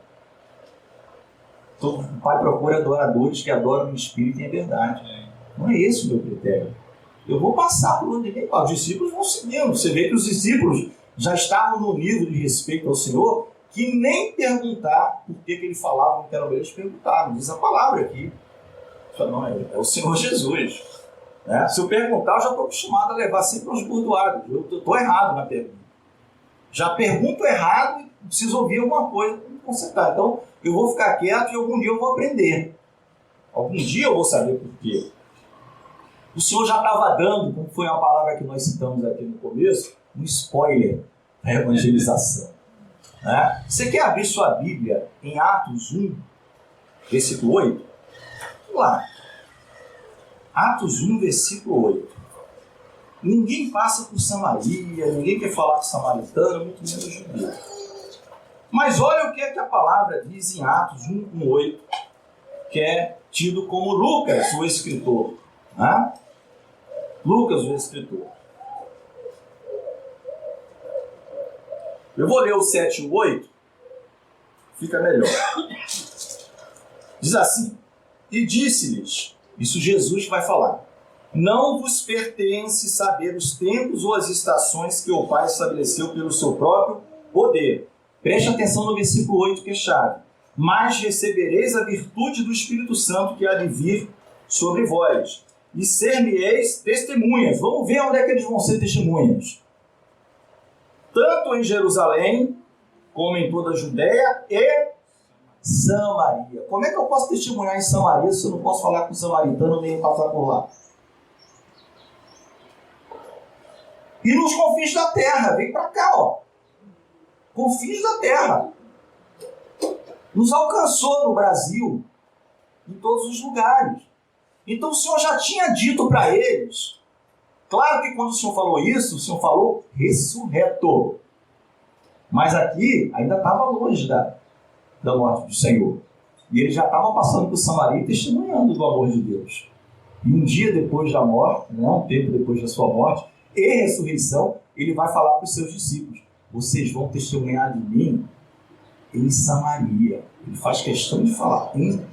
Então, o Pai procura adoradores que adoram no Espírito e em verdade. Não é esse o meu critério. Eu vou passar por onde ninguém passa. Os discípulos vão seguindo. Você vê que os discípulos já estavam no nível de respeito ao Senhor, que nem perguntar por que ele falava no que eram eles perguntaram. Diz a palavra aqui. Não, é o Senhor Jesus. Né? Se eu perguntar, eu já estou acostumado a levar sempre aos burdoados. Eu estou errado na pergunta. Já pergunto errado e preciso ouvir alguma coisa para me consertar. Então, eu vou ficar quieto e algum dia eu vou aprender. Algum dia eu vou saber por quê. O Senhor já estava dando, como foi uma palavra que nós citamos aqui no começo, um spoiler da evangelização. Né? Você quer abrir sua Bíblia em Atos 1, versículo 8? Vamos lá. Atos 1, versículo 8. Ninguém passa por Samaria, ninguém quer falar com samaritano, muito menos judeu. Mas olha o que é que a palavra diz em Atos 1, 8, que é tido como Lucas, o escritor. Né? Lucas, o escritor. Eu vou ler o 7 e o 8, fica melhor. Diz assim, e disse-lhes, isso Jesus vai falar, não vos pertence saber os tempos ou as estações que o Pai estabeleceu pelo seu próprio poder. Preste atenção no versículo 8, que é chave. Mas recebereis a virtude do Espírito Santo que há de vir sobre vós, e ser-me-eis testemunhas. Vamos ver onde é que eles vão ser testemunhas. Tanto em Jerusalém, como em toda a Judéia e Samaria. Como é que eu posso testemunhar em Samaria se eu não posso falar com o samaritano nem passar por lá? E nos confins da terra, vem para cá, ó. Confins da terra. Nos alcançou no Brasil, em todos os lugares. Então o Senhor já tinha dito para eles. Claro que quando o Senhor falou isso, o Senhor falou ressurreto. Mas aqui ainda estava longe da morte do Senhor. E ele já estava passando por Samaria e testemunhando do amor de Deus. E um dia depois da morte, não um tempo depois da sua morte e ressurreição, ele vai falar para os seus discípulos: vocês vão testemunhar de mim em Samaria. Ele faz questão de falar em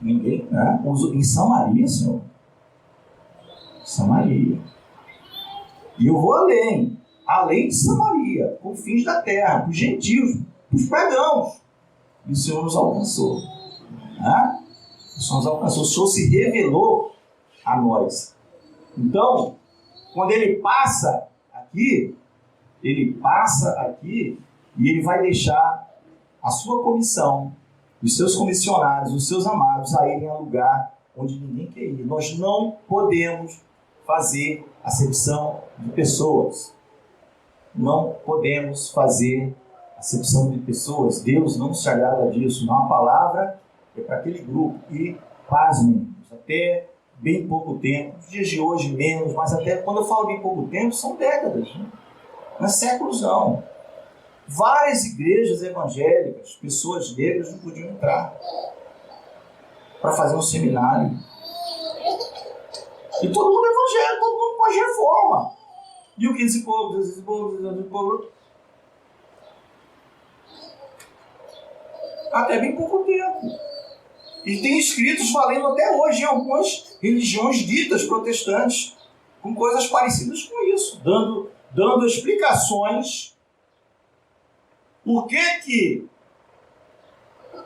ninguém, né? Em Samaria, Senhor. Samaria. E eu vou além de Samaria, confins da terra, para os gentios, para os pagãos. E o Senhor nos alcançou. Né? O Senhor nos alcançou. O Senhor se revelou a nós. Então, quando ele passa aqui e ele vai deixar a sua comissão, os seus comissionados, os seus amados a irem a lugar onde ninguém quer ir. Nós não podemos fazer acepção de pessoas. Não podemos fazer acepção de pessoas. Deus não se agrada disso. Não, a palavra é para aquele grupo. E, pasmem, até bem pouco tempo, nos dias de hoje menos, mas até quando eu falo bem pouco tempo, são décadas, né? Não é séculos não. Várias igrejas evangélicas, pessoas negras não podiam entrar para fazer um seminário. E todo mundo é evangélico, todo mundo pode reforma. E o que esse povo, até bem pouco tempo. E tem escritos valendo até hoje em algumas religiões ditas protestantes, com coisas parecidas com isso, dando explicações por que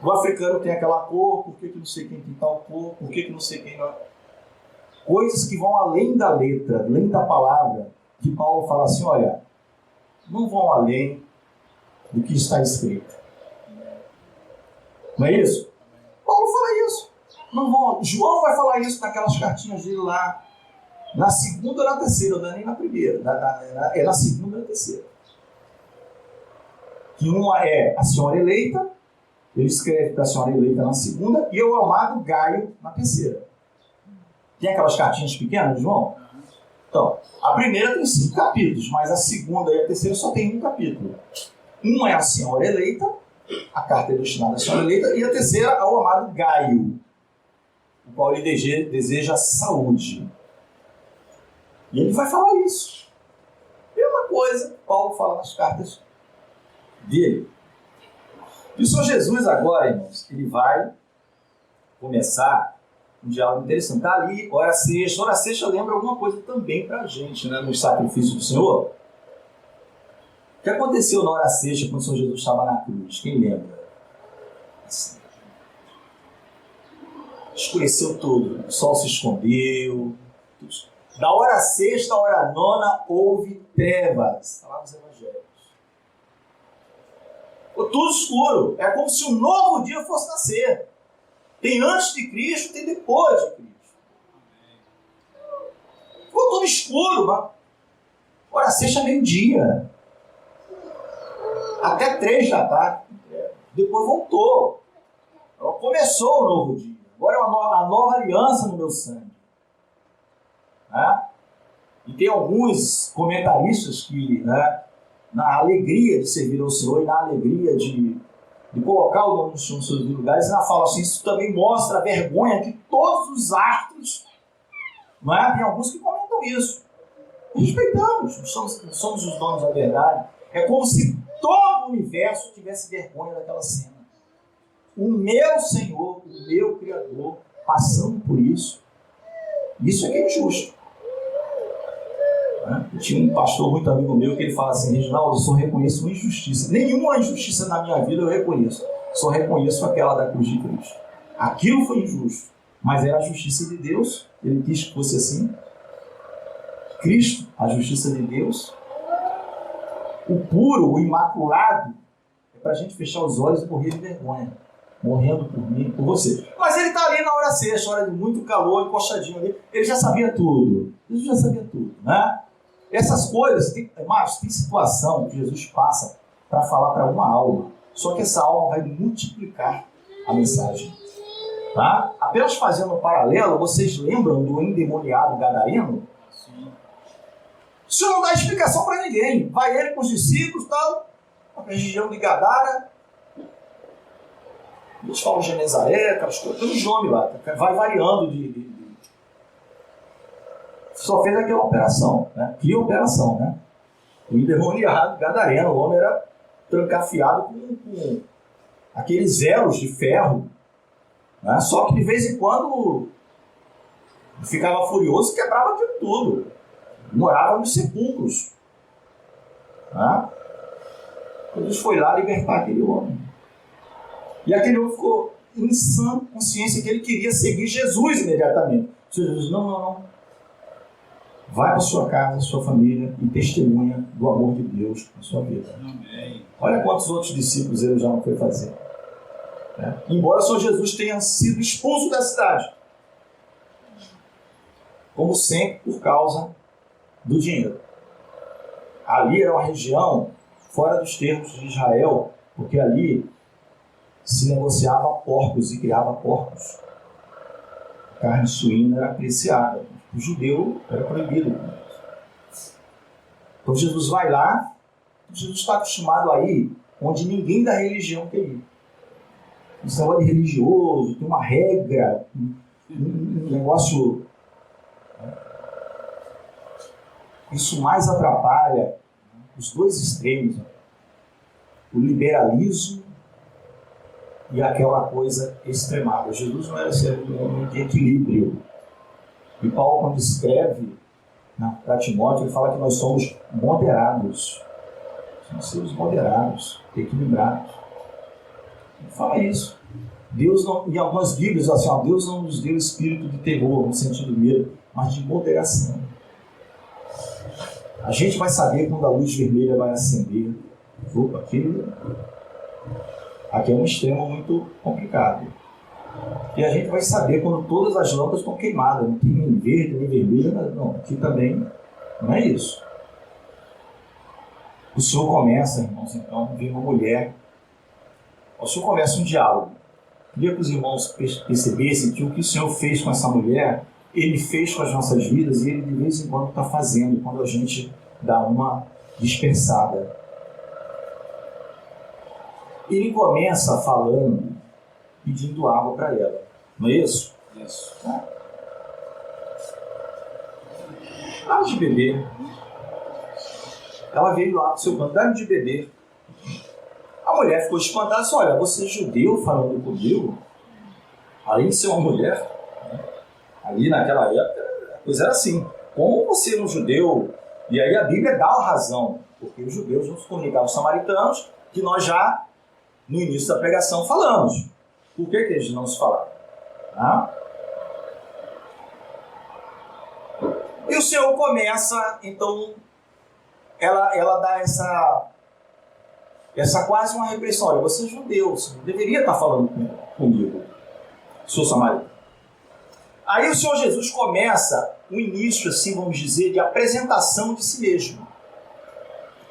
o africano tem aquela cor, por que não sei quem tem tal cor, por que não sei quem não. Coisas que vão além da letra, além da palavra, que Paulo fala assim, olha, não vão além do que está escrito. Não é isso? Paulo fala isso. Não vão. João vai falar isso naquelas cartinhas dele lá, na segunda ou na terceira, não é nem na primeira, é na segunda ou na terceira. Que uma é a senhora eleita, ele escreve para a senhora eleita na segunda, e o amado Gaio na terceira. Tem aquelas cartinhas pequenas de João? Então, a primeira tem 5 capítulos, mas a segunda e a terceira só tem 1 capítulo. Uma é a senhora eleita, a carta é destinada à senhora eleita, e a terceira ao amado Gaio, o qual ele deseja saúde. E ele vai falar isso. Mesma coisa que Paulo fala nas cartas dele. E o Senhor Jesus agora, irmãos, ele vai começar um diálogo interessante. Está ali, hora sexta. Hora sexta lembra alguma coisa também para a gente, né? No sacrifício do Senhor. O que aconteceu na hora sexta quando o Senhor Jesus estava na cruz? Quem lembra? Assim. Escureceu tudo. O sol se escondeu. Da hora sexta à hora nona houve trevas. Está lá nos evangelhos. Ficou tudo escuro. É como se um novo dia fosse nascer. Tem antes de Cristo, tem depois de Cristo. Ficou tudo escuro, mas hora sexta, meio-dia. Até 3 da tarde. Depois voltou. Começou o novo dia. Agora é a nova aliança no meu sangue. Né? E tem alguns comentaristas que, né, na alegria de servir ao Senhor e na alegria de colocar o nome do Senhor nos seus lugares, ela fala assim, isso também mostra a vergonha que todos os astros, não é? Tem alguns que comentam isso. Respeitamos, somos os donos da verdade. É como se todo o universo tivesse vergonha daquela cena. O meu Senhor, o meu Criador, passando por isso. Isso é que é injusto. Tinha um pastor muito amigo meu que ele fala assim, Reginaldo, eu só reconheço uma injustiça. Nenhuma injustiça na minha vida eu reconheço. Só reconheço aquela da cruz de Cristo. Aquilo foi injusto, mas era a justiça de Deus. Ele quis que fosse assim. Cristo, a justiça de Deus. O puro, o imaculado, é para a gente fechar os olhos e morrer de vergonha. Morrendo por mim, por você. Mas ele está ali na hora sexta, hora de muito calor, encostadinho ali. Ele já sabia tudo. Jesus já sabia tudo, né? Essas coisas, mas tem situação que Jesus passa para falar para uma alma. Só que essa alma vai multiplicar a mensagem. Tá? Apenas fazendo um paralelo, vocês lembram do endemoniado gadareno? Sim. O Senhor não dá explicação para ninguém. Vai ele com os discípulos, tal, a região de Gadara. Eles falam Genezaré, aquelas coisas, tem uns nomes lá, vai variando Só fez aquela operação, né? Que operação, né? O endemoniado gadareno, o homem era trancafiado com aqueles elos de ferro, né? Só que de vez em quando ficava furioso e quebrava aquilo tudo. Morava nos sepulcros. Né? Jesus foi lá libertar aquele homem. E aquele homem ficou em sã consciência que ele queria seguir Jesus imediatamente. Jesus, não. Vai para sua casa, sua família e testemunha do amor de Deus na sua vida. Amém. Olha quantos outros discípulos ele já não foi fazer. Né? Embora o Senhor Jesus tenha sido expulso da cidade. Como sempre, por causa do dinheiro. Ali era uma região fora dos termos de Israel, porque ali se negociava porcos e criava porcos. A carne suína era apreciada. O judeu era proibido. Então Jesus vai lá, Jesus está acostumado a ir onde ninguém da religião quer ir. Isso é um religioso, tem uma regra, um negócio. Isso mais atrapalha os dois extremos. O liberalismo e aquela coisa extremada. Jesus não era ser um homem de equilíbrio. E Paulo, quando escreve para Timóteo, ele fala que nós somos moderados. Somos seres moderados, equilibrados. Ele fala isso. Deus não, em algumas Bíblias, assim, Deus não nos deu espírito de terror, no sentido de medo, mas de moderação. A gente vai saber quando a luz vermelha vai acender. Opa, aqui é um extremo muito complicado. E a gente vai saber quando todas as lâmpadas estão queimadas, não tem nem verde, nem vermelho, não. Aqui também não é isso. O Senhor começa, irmãos, então, ver uma mulher. O Senhor começa um diálogo. Queria que os irmãos percebessem que o que o Senhor fez com essa mulher, Ele fez com as nossas vidas e Ele de vez em quando está fazendo, quando a gente dá uma dispersada. Ele começa falando, pedindo água para ela. Não é isso? Isso. Água de beber. Ela veio lá para o seu canto, dá-me de beber. A mulher ficou espantada e disse, olha, você é judeu falando comigo? Além de ser uma mulher, né? Ali naquela época, a coisa era assim. Como você é um judeu? E aí a Bíblia dá a razão, porque os judeus não se comunicavam com os samaritanos, que nós já, no início da pregação, falamos. Por que eles não se falaram? Tá? E o Senhor começa, então, ela dá essa quase uma repressão. Olha, você é judeu, você não deveria estar falando comigo, sou samaritano. Aí o Senhor Jesus começa um início, assim, vamos dizer, de apresentação de si mesmo.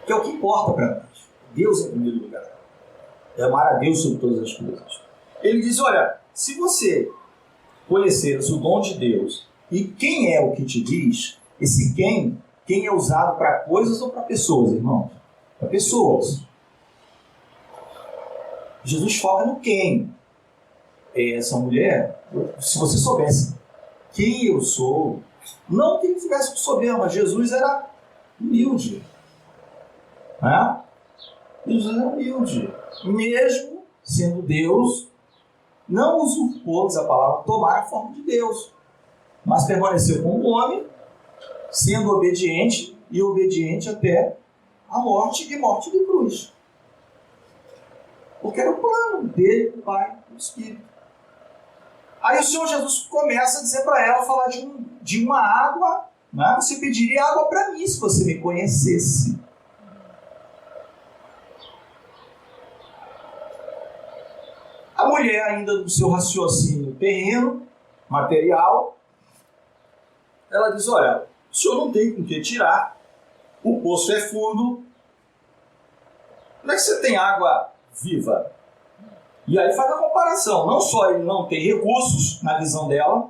Que é o que importa para nós. Deus em primeiro lugar. É amar a Deus sobre todas as coisas. Ele diz, olha, se você conheceres o dom de Deus e quem é o que te diz, esse quem é usado para coisas ou para pessoas, irmãos? Para pessoas. Jesus foca no quem. Essa mulher, se você soubesse quem eu sou, não que ele tivesse com soberba, Jesus era humilde. Né? Jesus era humilde. Mesmo sendo Deus, não usurpou, diz a palavra, tomar a forma de Deus, mas permaneceu como homem, sendo obediente e obediente até a morte e morte de cruz. Porque era o plano dele, do Pai, do Espírito. Aí o Senhor Jesus começa a dizer para ela, falar de uma água, né? Você pediria água para mim se você me conhecesse. mulher, ainda no seu raciocínio terreno, material, ela diz, olha, o senhor não tem com que tirar, o poço é fundo, como é que você tem água viva? E aí faz a comparação, não só ele não tem recursos na visão dela,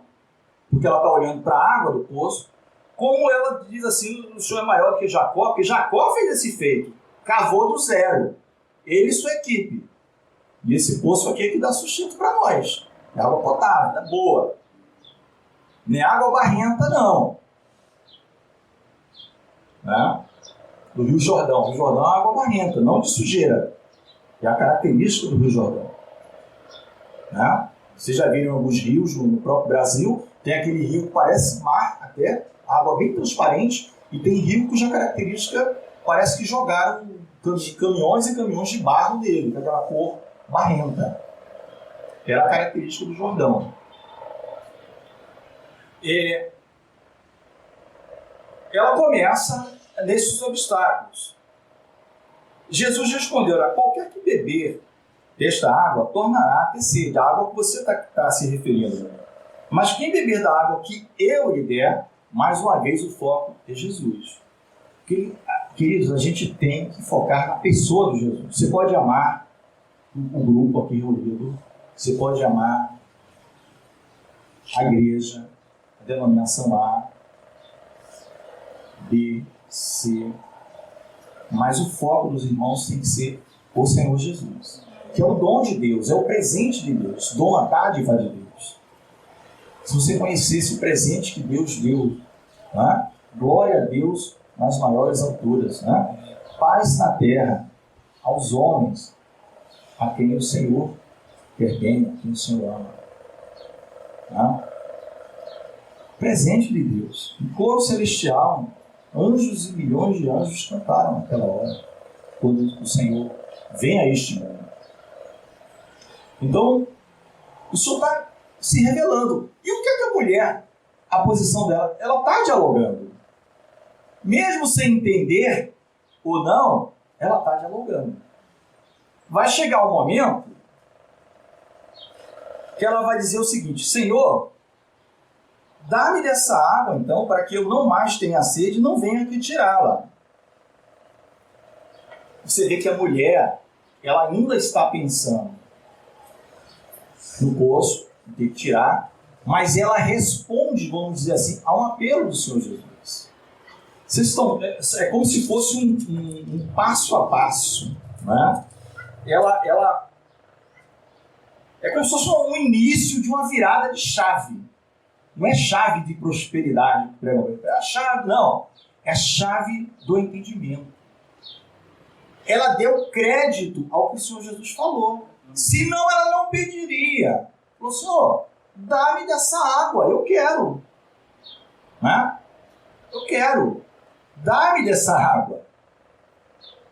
porque ela está olhando para a água do poço, como ela diz assim, o senhor é maior do que Jacó, porque Jacó fez esse feito, cavou do zero, ele e sua equipe. E esse poço aqui é que dá sustento para nós, é água potável, é boa. Não é água barrenta, não. Né? Do Rio Jordão. O Rio Jordão é água barrenta, não de sujeira. É a característica do Rio Jordão. Né? Vocês já viram alguns rios no próprio Brasil, tem aquele rio que parece mar até, água bem transparente, e tem rio cuja característica parece que jogaram caminhões e caminhões de barro nele, com aquela cor barrenta. Era a característica do Jordão. E ela começa nesses obstáculos. Jesus respondeu, qualquer que beber desta água tornará a ter sede, a água que você está se referindo. Mas quem beber da água que eu lhe der, mais uma vez o foco é Jesus. Queridos, a gente tem que focar na pessoa de Jesus. Você pode amar o grupo aqui reunido, você pode amar a igreja, a denominação A, B, C, mas o foco dos irmãos tem que ser o Senhor Jesus, que é o dom de Deus, é o presente de Deus, dom, a dádiva de Deus. Se você conhecesse o presente que Deus deu, né? Glória a Deus nas maiores alturas, né? Paz na terra aos homens a quem o Senhor quer bem, a quem o Senhor ama. Né? Presente de Deus, um coro celestial, anjos e milhões de anjos cantaram naquela hora, quando o Senhor vem a este mundo. Então, o Senhor está se revelando. E o que é que a mulher, a posição dela, ela está dialogando. Mesmo sem entender ou não, ela está dialogando. Vai chegar um momento que ela vai dizer o seguinte, Senhor, dá-me dessa água, então, para que eu não mais tenha sede e não venha aqui tirá-la. Você vê que a mulher, ela ainda está pensando no poço, tem que tirar, mas ela responde, vamos dizer assim, a um apelo do Senhor Jesus. Vocês estão, é como se fosse um passo a passo, né? Ela é como se fosse um início de uma virada de chave. Não é chave de prosperidade, é a chave, não. É a chave do entendimento. Ela deu crédito ao que o Senhor Jesus falou. Senão ela não pediria. Falou, Senhor, dá-me dessa água, eu quero. Né? Eu quero. Dá-me dessa água.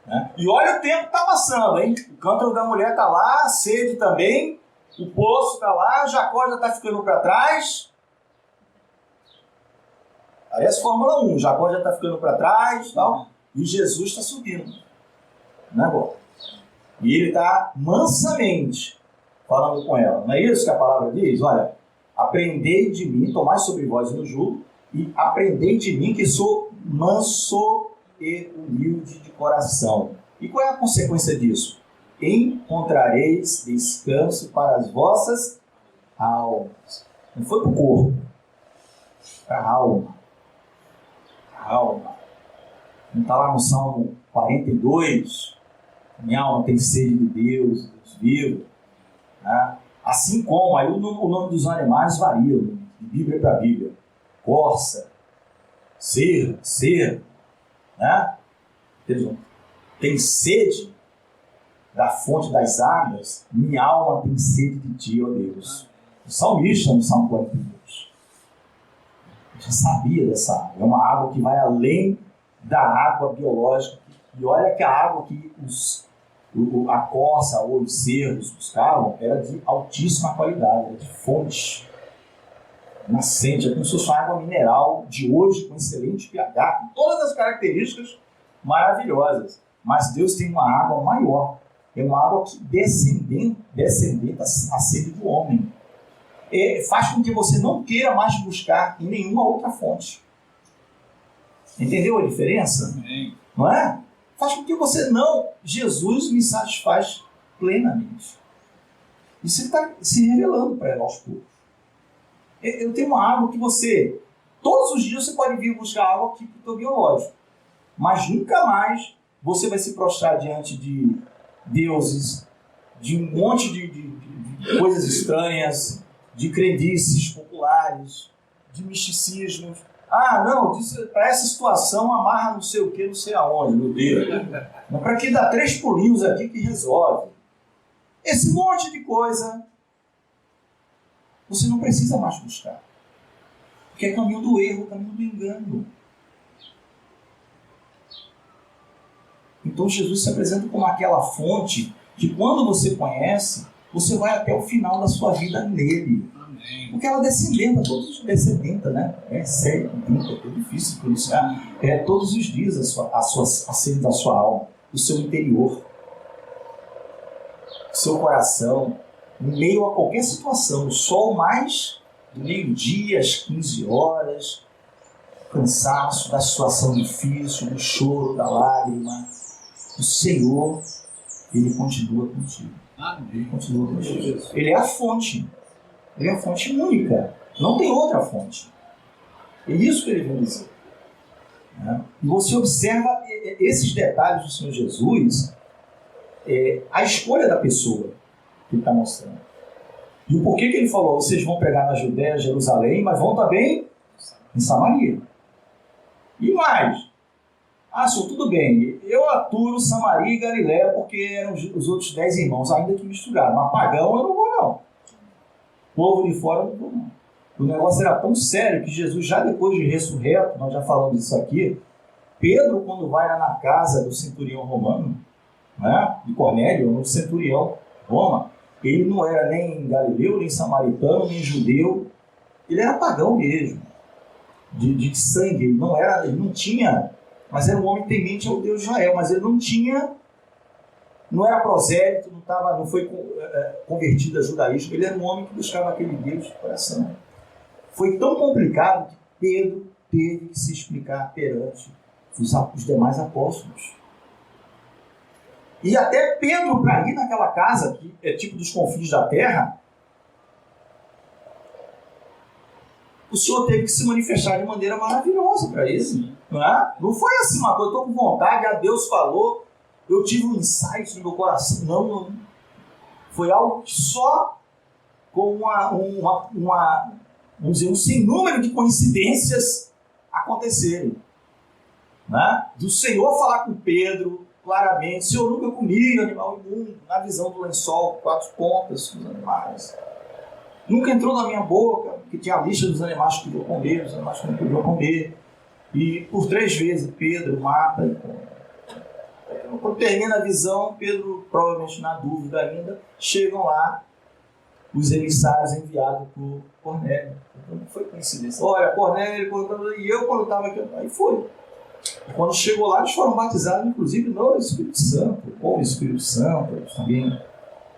Né? E olha o tempo que está passando, hein? O cântaro da mulher está lá, a sede também, o poço está lá, Jacó já está ficando para trás. Parece Fórmula 1, Jacó já está ficando para trás, tal, e Jesus está subindo. Né, agora? E ele está mansamente falando com ela. Não é isso que a palavra diz? Olha, aprendei de mim, tomai sobre vós o meu jugo, e aprendei de mim que sou manso e humilde de coração. E qual é a consequência disso? Encontrareis descanso para as vossas almas. Não foi para o corpo, para a alma. A alma. Não está lá no Salmo 42, minha alma tem sede de Deus, Deus vivo. Né? Assim como, aí o nome dos animais varia, de Bíblia para Bíblia. Corça, cervo, né? Tem sede da fonte das águas, minha alma tem sede de ti, ó Deus. O salmista, no Salmo 42, já sabia dessa água. É uma água que vai além da água biológica. E olha que a água que a corça ou os cervos buscavam era de altíssima qualidade, era de fonte nascente, é como se fosse uma água mineral de hoje, com excelente pH, com todas as características maravilhosas. Mas Deus tem uma água maior, é uma água que descendenta a sede do homem. Faz com que você não queira mais buscar em nenhuma outra fonte. Entendeu a diferença? Amém. Não é? Faz com que você não... Jesus me satisfaz plenamente. Isso está se revelando para ela aos poucos. Eu tenho uma água que você... Todos os dias você pode vir buscar água criptobiológica. Mas nunca mais você vai se prostrar diante de deuses, de um monte de coisas estranhas, de crendices populares, de misticismos. Ah, não, para essa situação amarra não sei o que, não sei aonde, meu Deus. Mas para que dar 3 pulinhos aqui que resolve? Esse monte de coisa você não precisa mais buscar. Porque é caminho do erro, caminho do engano. Então Jesus se apresenta como aquela fonte que quando você conhece, você vai até o final da sua vida nele. Amém. Porque ela descendenta, né? É sério, é difícil pronunciar. Todos os dias a sede da sua alma, o seu interior, o seu coração, em meio a qualquer situação, o sol mais do meio-dia, às 15 horas, o cansaço da situação difícil, do choro, da lágrima, o Senhor, Ele continua contigo. Amém. Ele continua contigo. Ele é a fonte. Ele é a fonte única. Não tem outra fonte. É isso que ele vem dizer. E você observa esses detalhes do Senhor Jesus, a escolha da pessoa que ele está mostrando. E o porquê que ele falou, vocês vão pregar na Judéia, Jerusalém, mas vão também em Samaria. E mais, senhor, tudo bem, eu aturo Samaria e Galiléia porque eram os outros 10 irmãos, ainda que misturaram. Mas pagão eu não vou não. Povo de fora eu não vou não. O negócio era tão sério que Jesus, já depois de ressurreto, nós já falamos disso aqui, Pedro, quando vai lá na casa do centurião romano, né, de Cornélio, no centurião Roma, ele não era nem galileu, nem samaritano, nem judeu, ele era pagão mesmo, de sangue, ele não tinha, mas era um homem temente ao Deus de Israel, mas ele não era prosélito, não foi convertido a judaísmo, ele era um homem que buscava aquele Deus de coração. Foi tão complicado que Pedro teve que se explicar perante os demais apóstolos. E até Pedro, para ir naquela casa, que é tipo dos confins da terra, o Senhor teve que se manifestar de maneira maravilhosa para ele. Não foi assim uma coisa, eu estou com vontade, Deus falou, eu tive um insight no meu coração. Não. Foi algo que só com vamos dizer, um sem número de coincidências acontecerem. Do Senhor falar com Pedro claramente, o Senhor nunca comigo animal imundo, na visão do lençol, 4 pontas dos animais. Nunca entrou na minha boca, que tinha a lista dos animais que podiam comer, dos animais que não podiam comer. E por 3 vezes Pedro mata e come. Quando termina a visão, Pedro, provavelmente na dúvida ainda, chegam lá os emissários enviados por Cornélio. Então não foi coincidência. Olha, Cornélio, e eu quando estava aqui, aí foi. E quando chegou lá, eles foram batizados, inclusive, no Espírito Santo, ou Espírito Santo, também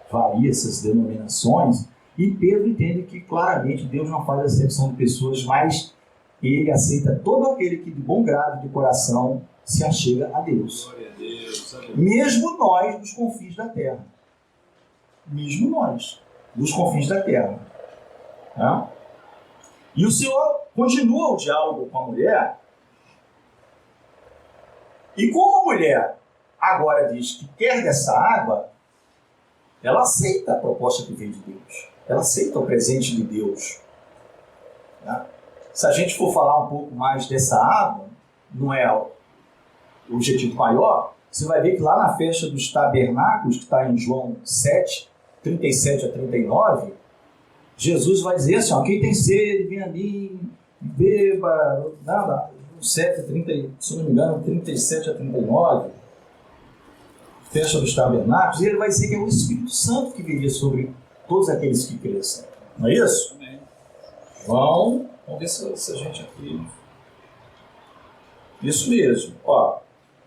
varia essas denominações. E Pedro entende que claramente Deus não faz acepção de pessoas, mas ele aceita todo aquele que de bom grado de coração se achega a Deus. Glória a Deus. Mesmo nós dos confins da terra. Mesmo nós dos confins da terra. E o Senhor continua o diálogo com a mulher. E como a mulher agora diz que quer dessa água, ela aceita a proposta que vem de Deus. Ela aceita o presente de Deus. Se a gente for falar um pouco mais dessa água, não é o objetivo maior, você vai ver que lá na festa dos tabernáculos, que está em João 7, 37 a 39, Jesus vai dizer assim, quem tem sede, vem ali, beba, nada, 7, 30, se não me engano, 37 a 39, festa dos tabernáculos, e ele vai dizer que é o Espírito Santo que viria sobre todos aqueles que crescem. Não é isso? Amém. Vamos ver se a gente aqui... Isso mesmo.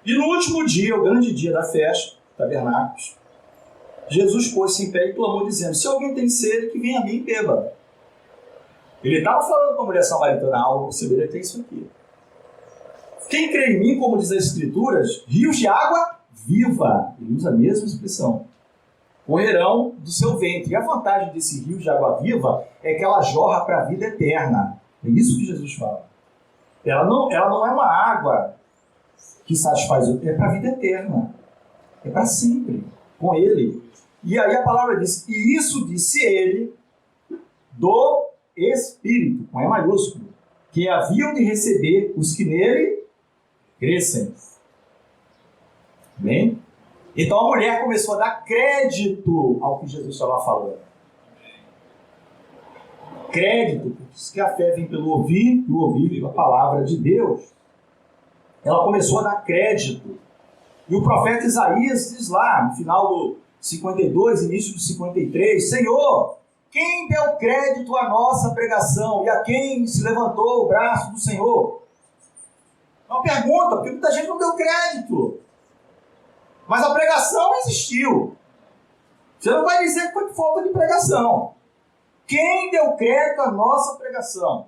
E no último dia, o grande dia da festa, tabernáculos, Jesus pôs-se em pé e clamou, dizendo: se alguém tem sede, que venha a mim e beba. Ele estava falando com a mulher samaritana algo semelhante a isso aqui. Quem crê em mim, como diz as Escrituras, rios de água viva, ele usa a mesma expressão, correrão do seu ventre. E a vantagem desse rio de água viva é que ela jorra para a vida eterna. É isso que Jesus fala. Ela não é uma água que satisfaz, é para a vida eterna. É para sempre, com ele. E aí a palavra diz: e isso disse ele do Espírito, com E maiúsculo, que haviam de receber os que nele crescem. Bem? Então a mulher começou a dar crédito ao que Jesus estava falando. Crédito, porque a fé vem pelo ouvir, e o ouvir pela palavra de Deus. Ela começou a dar crédito. E o profeta Isaías diz lá, no final do 52, início do 53, Senhor, quem deu crédito à nossa pregação e a quem se levantou o braço do Senhor? É uma pergunta, porque muita gente não deu crédito. Mas a pregação existiu. Você não vai dizer que foi por falta de pregação. Quem deu crédito à nossa pregação?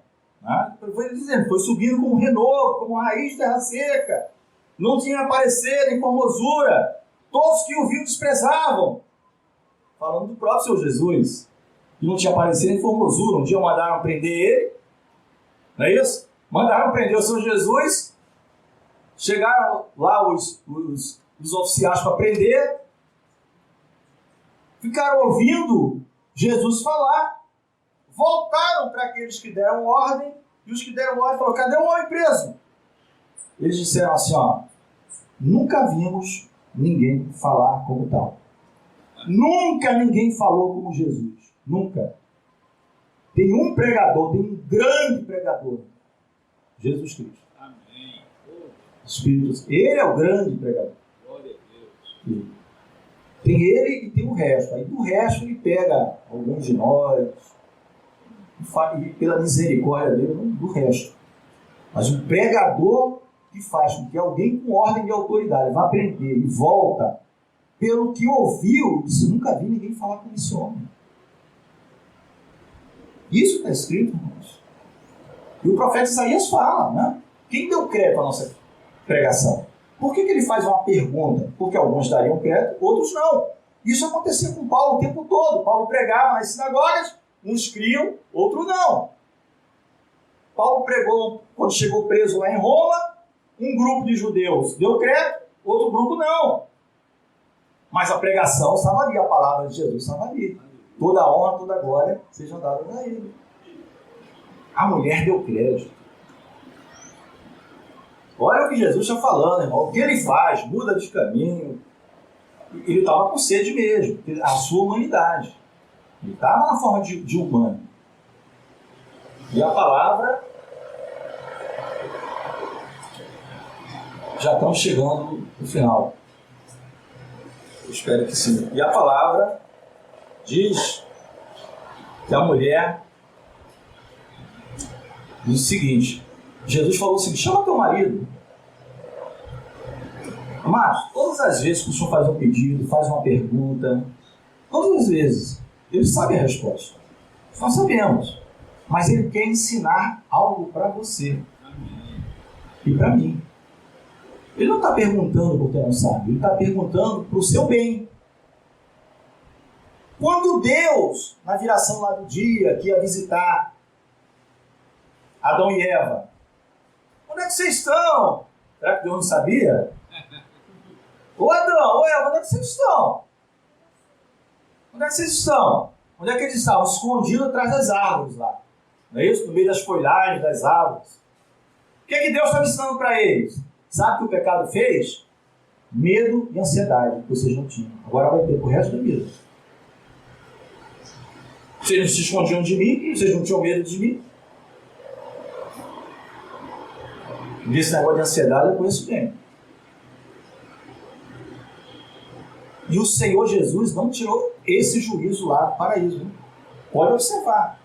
Foi subindo como renovo, como raiz de terra seca. Não tinha aparecer em formosura. Todos que o viam desprezavam. Falando do próprio Senhor Jesus. Que não tinha aparecido em formosura. Um dia mandaram prender ele. Não é isso? Mandaram prender o Senhor Jesus. Chegaram lá os oficiais para prender. Ficaram ouvindo Jesus falar. Voltaram para aqueles que deram ordem. E os que deram ordem falaram: cadê o homem preso? Eles disseram assim: ó, nunca vimos ninguém falar como tal. Nunca ninguém falou como Jesus. Nunca. Tem um pregador, tem um grande pregador. Jesus Cristo. Amém. Espírito, ele é o grande pregador. Glória a Deus. Tem ele e tem o resto. Aí do resto ele pega alguns de nós e pela misericórdia dele, do resto. Mas o pregador que faz com que alguém com ordem de autoridade vá aprender e volta pelo que ouviu, disse: nunca vi ninguém falar com esse homem. Isso está escrito, irmãos. E o profeta Isaías fala, né? Quem deu crédito à nossa pregação? Por que ele faz uma pergunta? Porque alguns dariam crédito, outros não. Isso acontecia com Paulo o tempo todo. Paulo pregava nas sinagogas, uns criam, outros não. Paulo pregou quando chegou preso lá em Roma, um grupo de judeus deu crédito, outro grupo não. Mas a pregação estava ali, a palavra de Jesus estava ali. Toda a honra, toda a glória sejam dadas a ele. A mulher deu crédito. Olha o que Jesus está falando, irmão. O que ele faz? Muda de caminho. Ele estava com sede mesmo, a sua humanidade. Ele estava na forma de humano. E a palavra... Já estamos chegando no final. Eu espero que sim. E a palavra diz que a mulher diz o seguinte: Jesus falou assim: chama teu marido. Mas todas as vezes que o senhor faz um pedido, faz uma pergunta, todas as vezes, ele sabe a resposta. Nós sabemos. Mas ele quer ensinar algo para você e para mim. Ele não está perguntando porque não sabe, ele está perguntando para o seu bem. Quando Deus, na viração lá do dia, que ia visitar Adão e Eva, onde é que vocês estão? Será que Deus não sabia? Ô Adão, ô Eva, onde é que vocês estão? Onde é que vocês estão? Onde é que eles estavam? Escondidos atrás das árvores lá. Não é isso? No meio das folhagens das árvores. O que é que Deus estava ensinando para eles? Sabe o que o pecado fez? Medo e ansiedade, que vocês não tinham. Agora vai ter pro resto da vida. Vocês não se escondiam de mim, vocês não tinham medo de mim. Desse negócio de ansiedade eu conheço bem. E o Senhor Jesus não tirou esse juízo lá do paraíso. Né? Pode observar.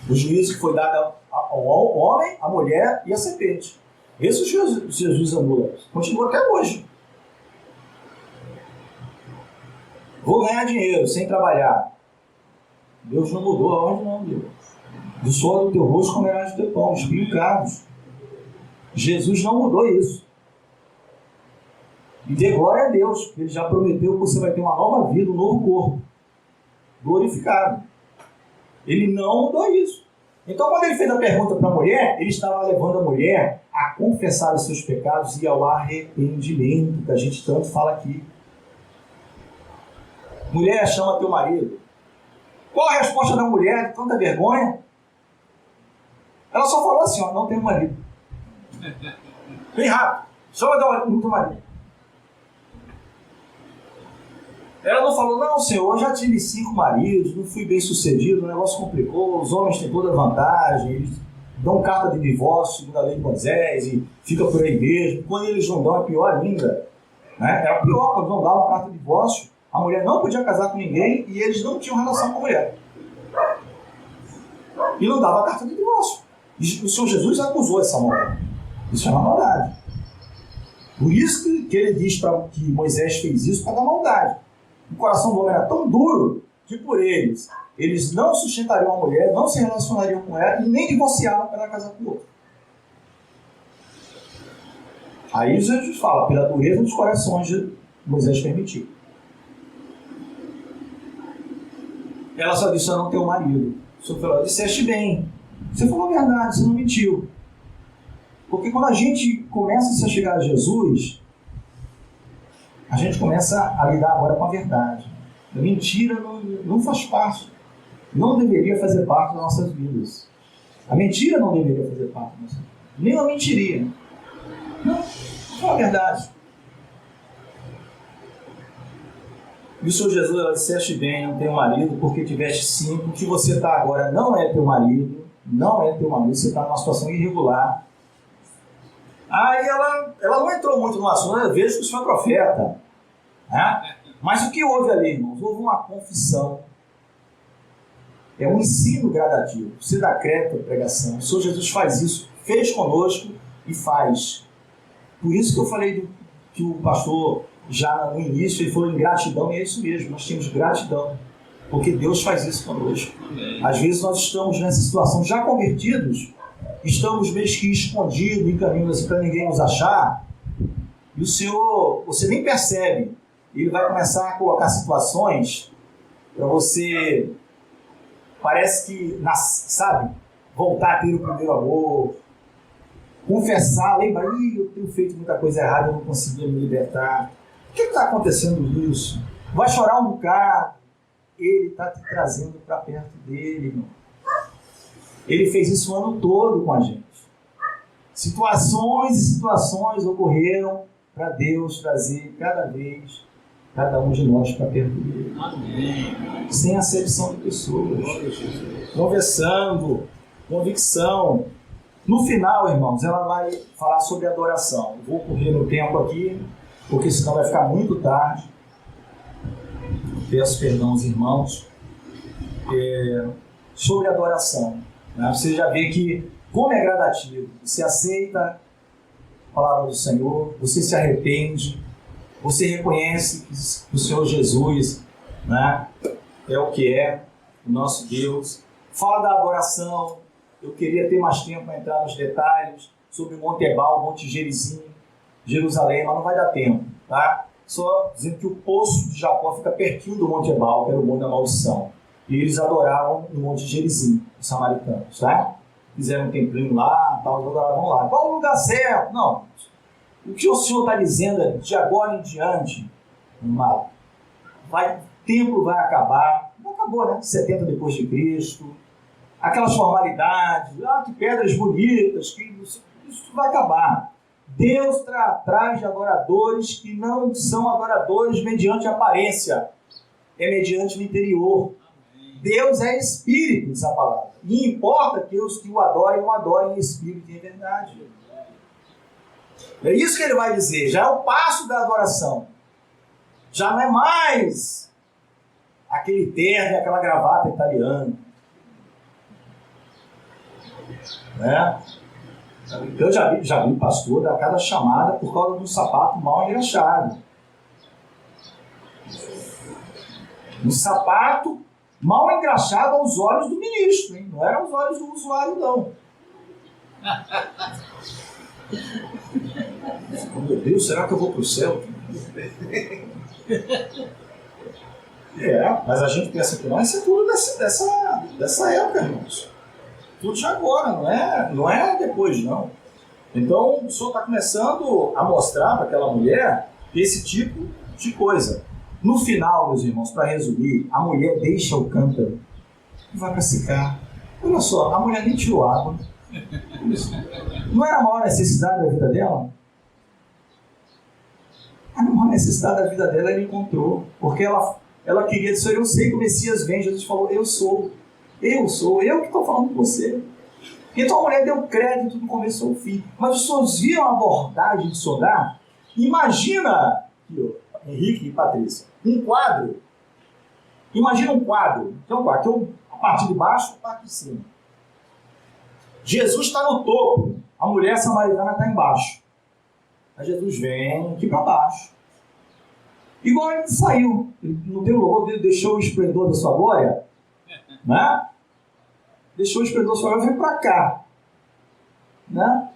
O juízo que foi dado ao homem, à mulher e à serpente. Esse Jesus anula. Continua até hoje. vou ganhar dinheiro sem trabalhar. Deus não mudou aonde não, Deus. Do suor do teu rosto comerás o teu pão, explicados. Jesus não mudou isso. E dê glória a Deus, porque Ele já prometeu que você vai ter uma nova vida, um novo corpo, glorificado. Ele não mudou isso. Então, quando Ele fez a pergunta para a mulher, Ele estava levando a mulher a confessar os seus pecados e ao arrependimento, que a gente tanto fala aqui. Mulher, chama teu marido. Qual a resposta da mulher de tanta vergonha? Ela só falou assim, ó, não tenho marido. Bem rápido. Chama teu marido. Ela não falou, não, senhor, eu já tive 5 maridos, não fui bem sucedido, o negócio complicou, os homens têm toda a vantagem, eles dão carta de divórcio, segundo a lei de Moisés, e fica por aí mesmo. Quando eles não dão, é pior ainda. Né? Era pior, quando não davam carta de divórcio, a mulher não podia casar com ninguém e eles não tinham relação com a mulher. E não dava carta de divórcio. E o Senhor Jesus acusou essa mulher. Isso é uma maldade. Por isso que ele diz que Moisés fez isso para dar maldade. O coração do homem era tão duro que por eles não sustentariam a mulher, não se relacionariam com ela e nem divorciavam para ela casar com o outro. Aí Jesus fala, pela dureza dos corações de Moisés permitiu. Ela só disse, eu não tenho marido. O Senhor falou, disseste bem. Você falou a verdade, você não mentiu. Porque quando a gente começa a se chegar a Jesus, a gente começa a lidar agora com a verdade. A mentira não faz parte, não deveria fazer parte das nossas vidas. A mentira não deveria fazer parte das nossas vidas. Nem a mentiria. Não, fala a verdade. E o Senhor Jesus, ela disseste bem, não tenho marido, porque tiveste 5, o que você está agora não é teu marido, você está numa situação irregular. Aí ela não entrou muito no assunto, eu vejo que o senhor é profeta. Né? Mas o que houve ali, irmãos? Houve uma confissão. É um ensino gradativo. Você dá crédito à pregação. O Senhor Jesus faz isso, fez conosco e faz. Por isso que eu falei que o pastor, já no início, ele falou em gratidão, e é isso mesmo, nós temos gratidão. Porque Deus faz isso conosco. Às vezes nós estamos nessa situação já convertidos, estamos meio que escondidos, em caminhos assim, para ninguém nos achar, e o Senhor, você nem percebe, Ele vai começar a colocar situações para você, parece que, sabe, voltar a ter o primeiro amor, confessar, lembrar, eu tenho feito muita coisa errada, eu não conseguia me libertar. Por que está acontecendo isso? Vai chorar um bocado, Ele está te trazendo para perto dele, irmão. Ele fez isso o ano todo com a gente. Situações e situações ocorreram para Deus trazer cada um de nós para perto dele. Amém. Sem acepção de pessoas. Conversando, convicção. No final, irmãos, ela vai falar sobre adoração. Eu vou correr no tempo aqui, porque senão vai ficar muito tarde. Peço perdão aos irmãos. Sobre adoração. Né? Você já vê que, como é gradativo, você aceita a palavra do Senhor, você se arrepende, você reconhece que o Senhor Jesus, né, é o que é, o nosso Deus. Fala da adoração. Eu queria ter mais tempo para entrar nos detalhes sobre o Monte Ebal, o Monte Gerizim, Jerusalém, mas não vai dar tempo, tá? Só dizendo que o poço de Jacó fica pertinho do Monte Ebal, que era o Monte da Maldição. E eles adoravam no Monte Gerizim, os samaritanos, tá? Fizeram um templinho lá, tal, eles adoravam lá. Qual o lugar certo? Não. O que o Senhor está dizendo é, de agora em diante, o templo vai acabar. Não acabou, né? 70 depois de Cristo. Aquelas formalidades, que pedras bonitas, que isso vai acabar. Deus está atrás de adoradores que não são adoradores mediante aparência, é mediante o interior. Deus é espírito, essa palavra. E importa que os que o adorem, o adorem em espírito e em verdade. É isso que ele vai dizer, já é o passo da adoração. Já não é mais aquele terno e aquela gravata italiana. Né? Eu já vi pastor dar cada chamada por causa de um sapato mal engraxado. Um sapato mal engraxado aos olhos do ministro, hein? Não eram os olhos do usuário, não. Oh, meu Deus, será que eu vou para o céu? Mas a gente pensa que não, isso é tudo dessa época, irmãos. Tudo de agora, não é depois, não. Então, o Senhor está começando a mostrar para aquela mulher esse tipo de coisa. No final, meus irmãos, para resumir, a mulher deixa o cântaro e vai para secar. Olha só, a mulher nem tirou água. Não era a maior necessidade da vida dela? A maior necessidade da vida dela ela encontrou. Porque ela queria dizer, eu sei que o Messias vem. Jesus falou, eu que estou falando com você. Então a mulher deu crédito do começo ao fim. Mas os senhores viram a abordagem de Sodá? Imagina, Henrique e Patrícia, um quadro. Imagina um quadro. Então, um quadro, a parte de baixo, a parte de cima. Jesus está no topo, a mulher samaritana está embaixo. Aí Jesus vem aqui para baixo. Igual ele saiu, ele não tem o louvor dele, deixou o esplendor da sua glória, né? Deixou o esplendor da sua glória, vem para cá, né?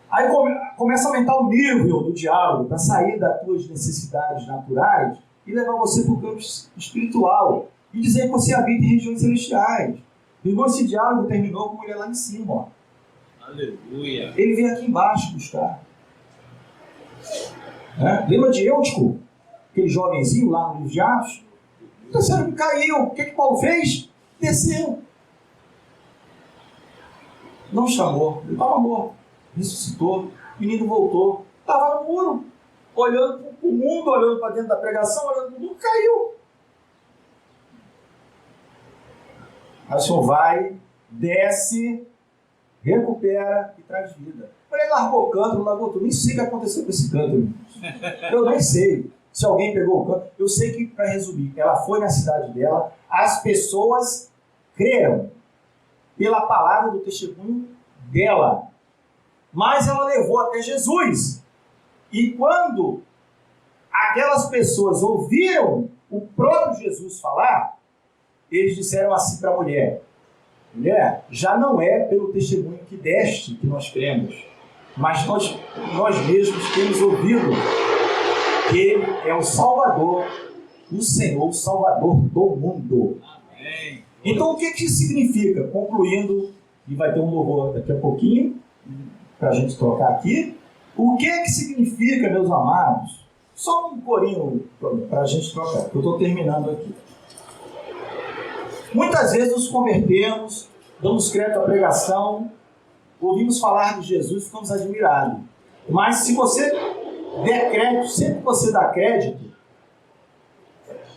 Aí começa a aumentar o nível do diálogo para sair das tuas necessidades naturais e levar você para o campo espiritual e dizer que você habita em regiões celestiais. Irmão, esse diálogo terminou com a mulher lá em cima, ó. Aleluia. Ele veio aqui embaixo buscar. Lembra de Eutico? Aquele jovenzinho lá no livro de Atos? O terceiro caiu. O que Paulo fez? Desceu. Não chamou. Ele estava morto. Ressuscitou. O menino voltou. Estava no muro. Olhando para o mundo, olhando para dentro da pregação, olhando para o mundo. Caiu. Aí o Senhor vai, desce, recupera e traz vida. Ele largou o canto, largou tudo. Nem sei o que aconteceu com esse canto. Eu nem sei se alguém pegou o canto. Eu sei que, para resumir, ela foi na cidade dela, as pessoas creram pela palavra do testemunho dela. Mas ela levou até Jesus. E quando aquelas pessoas ouviram o próprio Jesus falar, eles disseram assim para a mulher: mulher, já não é pelo testemunho que deste que nós cremos, mas nós mesmos temos ouvido que Ele é o Salvador, o Senhor, o Salvador do mundo. Amém. Então o que significa? Concluindo, e vai ter um louvor daqui a pouquinho, para a gente tocar aqui. O que significa, meus amados? Só um corinho para a gente trocar, que eu estou terminando aqui. Muitas vezes nos convertemos, damos crédito à pregação, ouvimos falar de Jesus e ficamos admirados. Mas se você der crédito, sempre que você dá crédito,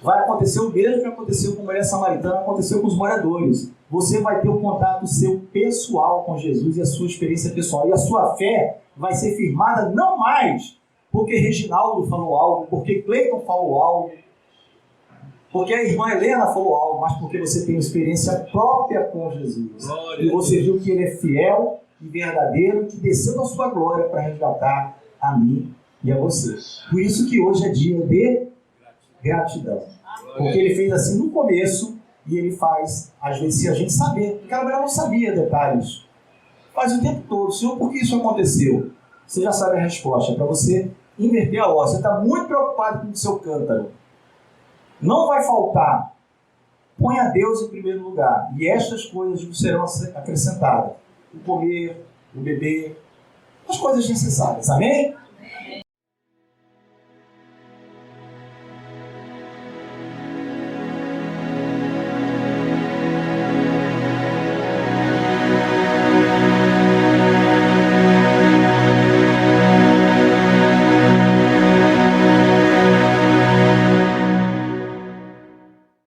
vai acontecer o mesmo que aconteceu com a mulher samaritana, aconteceu com os moradores. Você vai ter um contato seu pessoal com Jesus e a sua experiência pessoal. E a sua fé vai ser firmada não mais porque Reginaldo falou algo, porque Cleiton falou algo, porque a irmã Helena falou algo, mas porque você tem uma experiência própria com Jesus. Glória e você viu que Ele é fiel e verdadeiro, que desceu da sua glória para resgatar a mim e a você. Por isso que hoje é dia de gratidão. Porque Ele fez assim no começo e Ele faz, às vezes, se a gente saber. Aquela mulher não sabia detalhes. Faz o tempo todo. Senhor, por que isso aconteceu? Você já sabe a resposta. É para você inverter a ordem. Você está muito preocupado com o seu cântaro. Não vai faltar. Põe a Deus em primeiro lugar. E estas coisas vos serão acrescentadas. O comer, o beber, as coisas necessárias. Amém?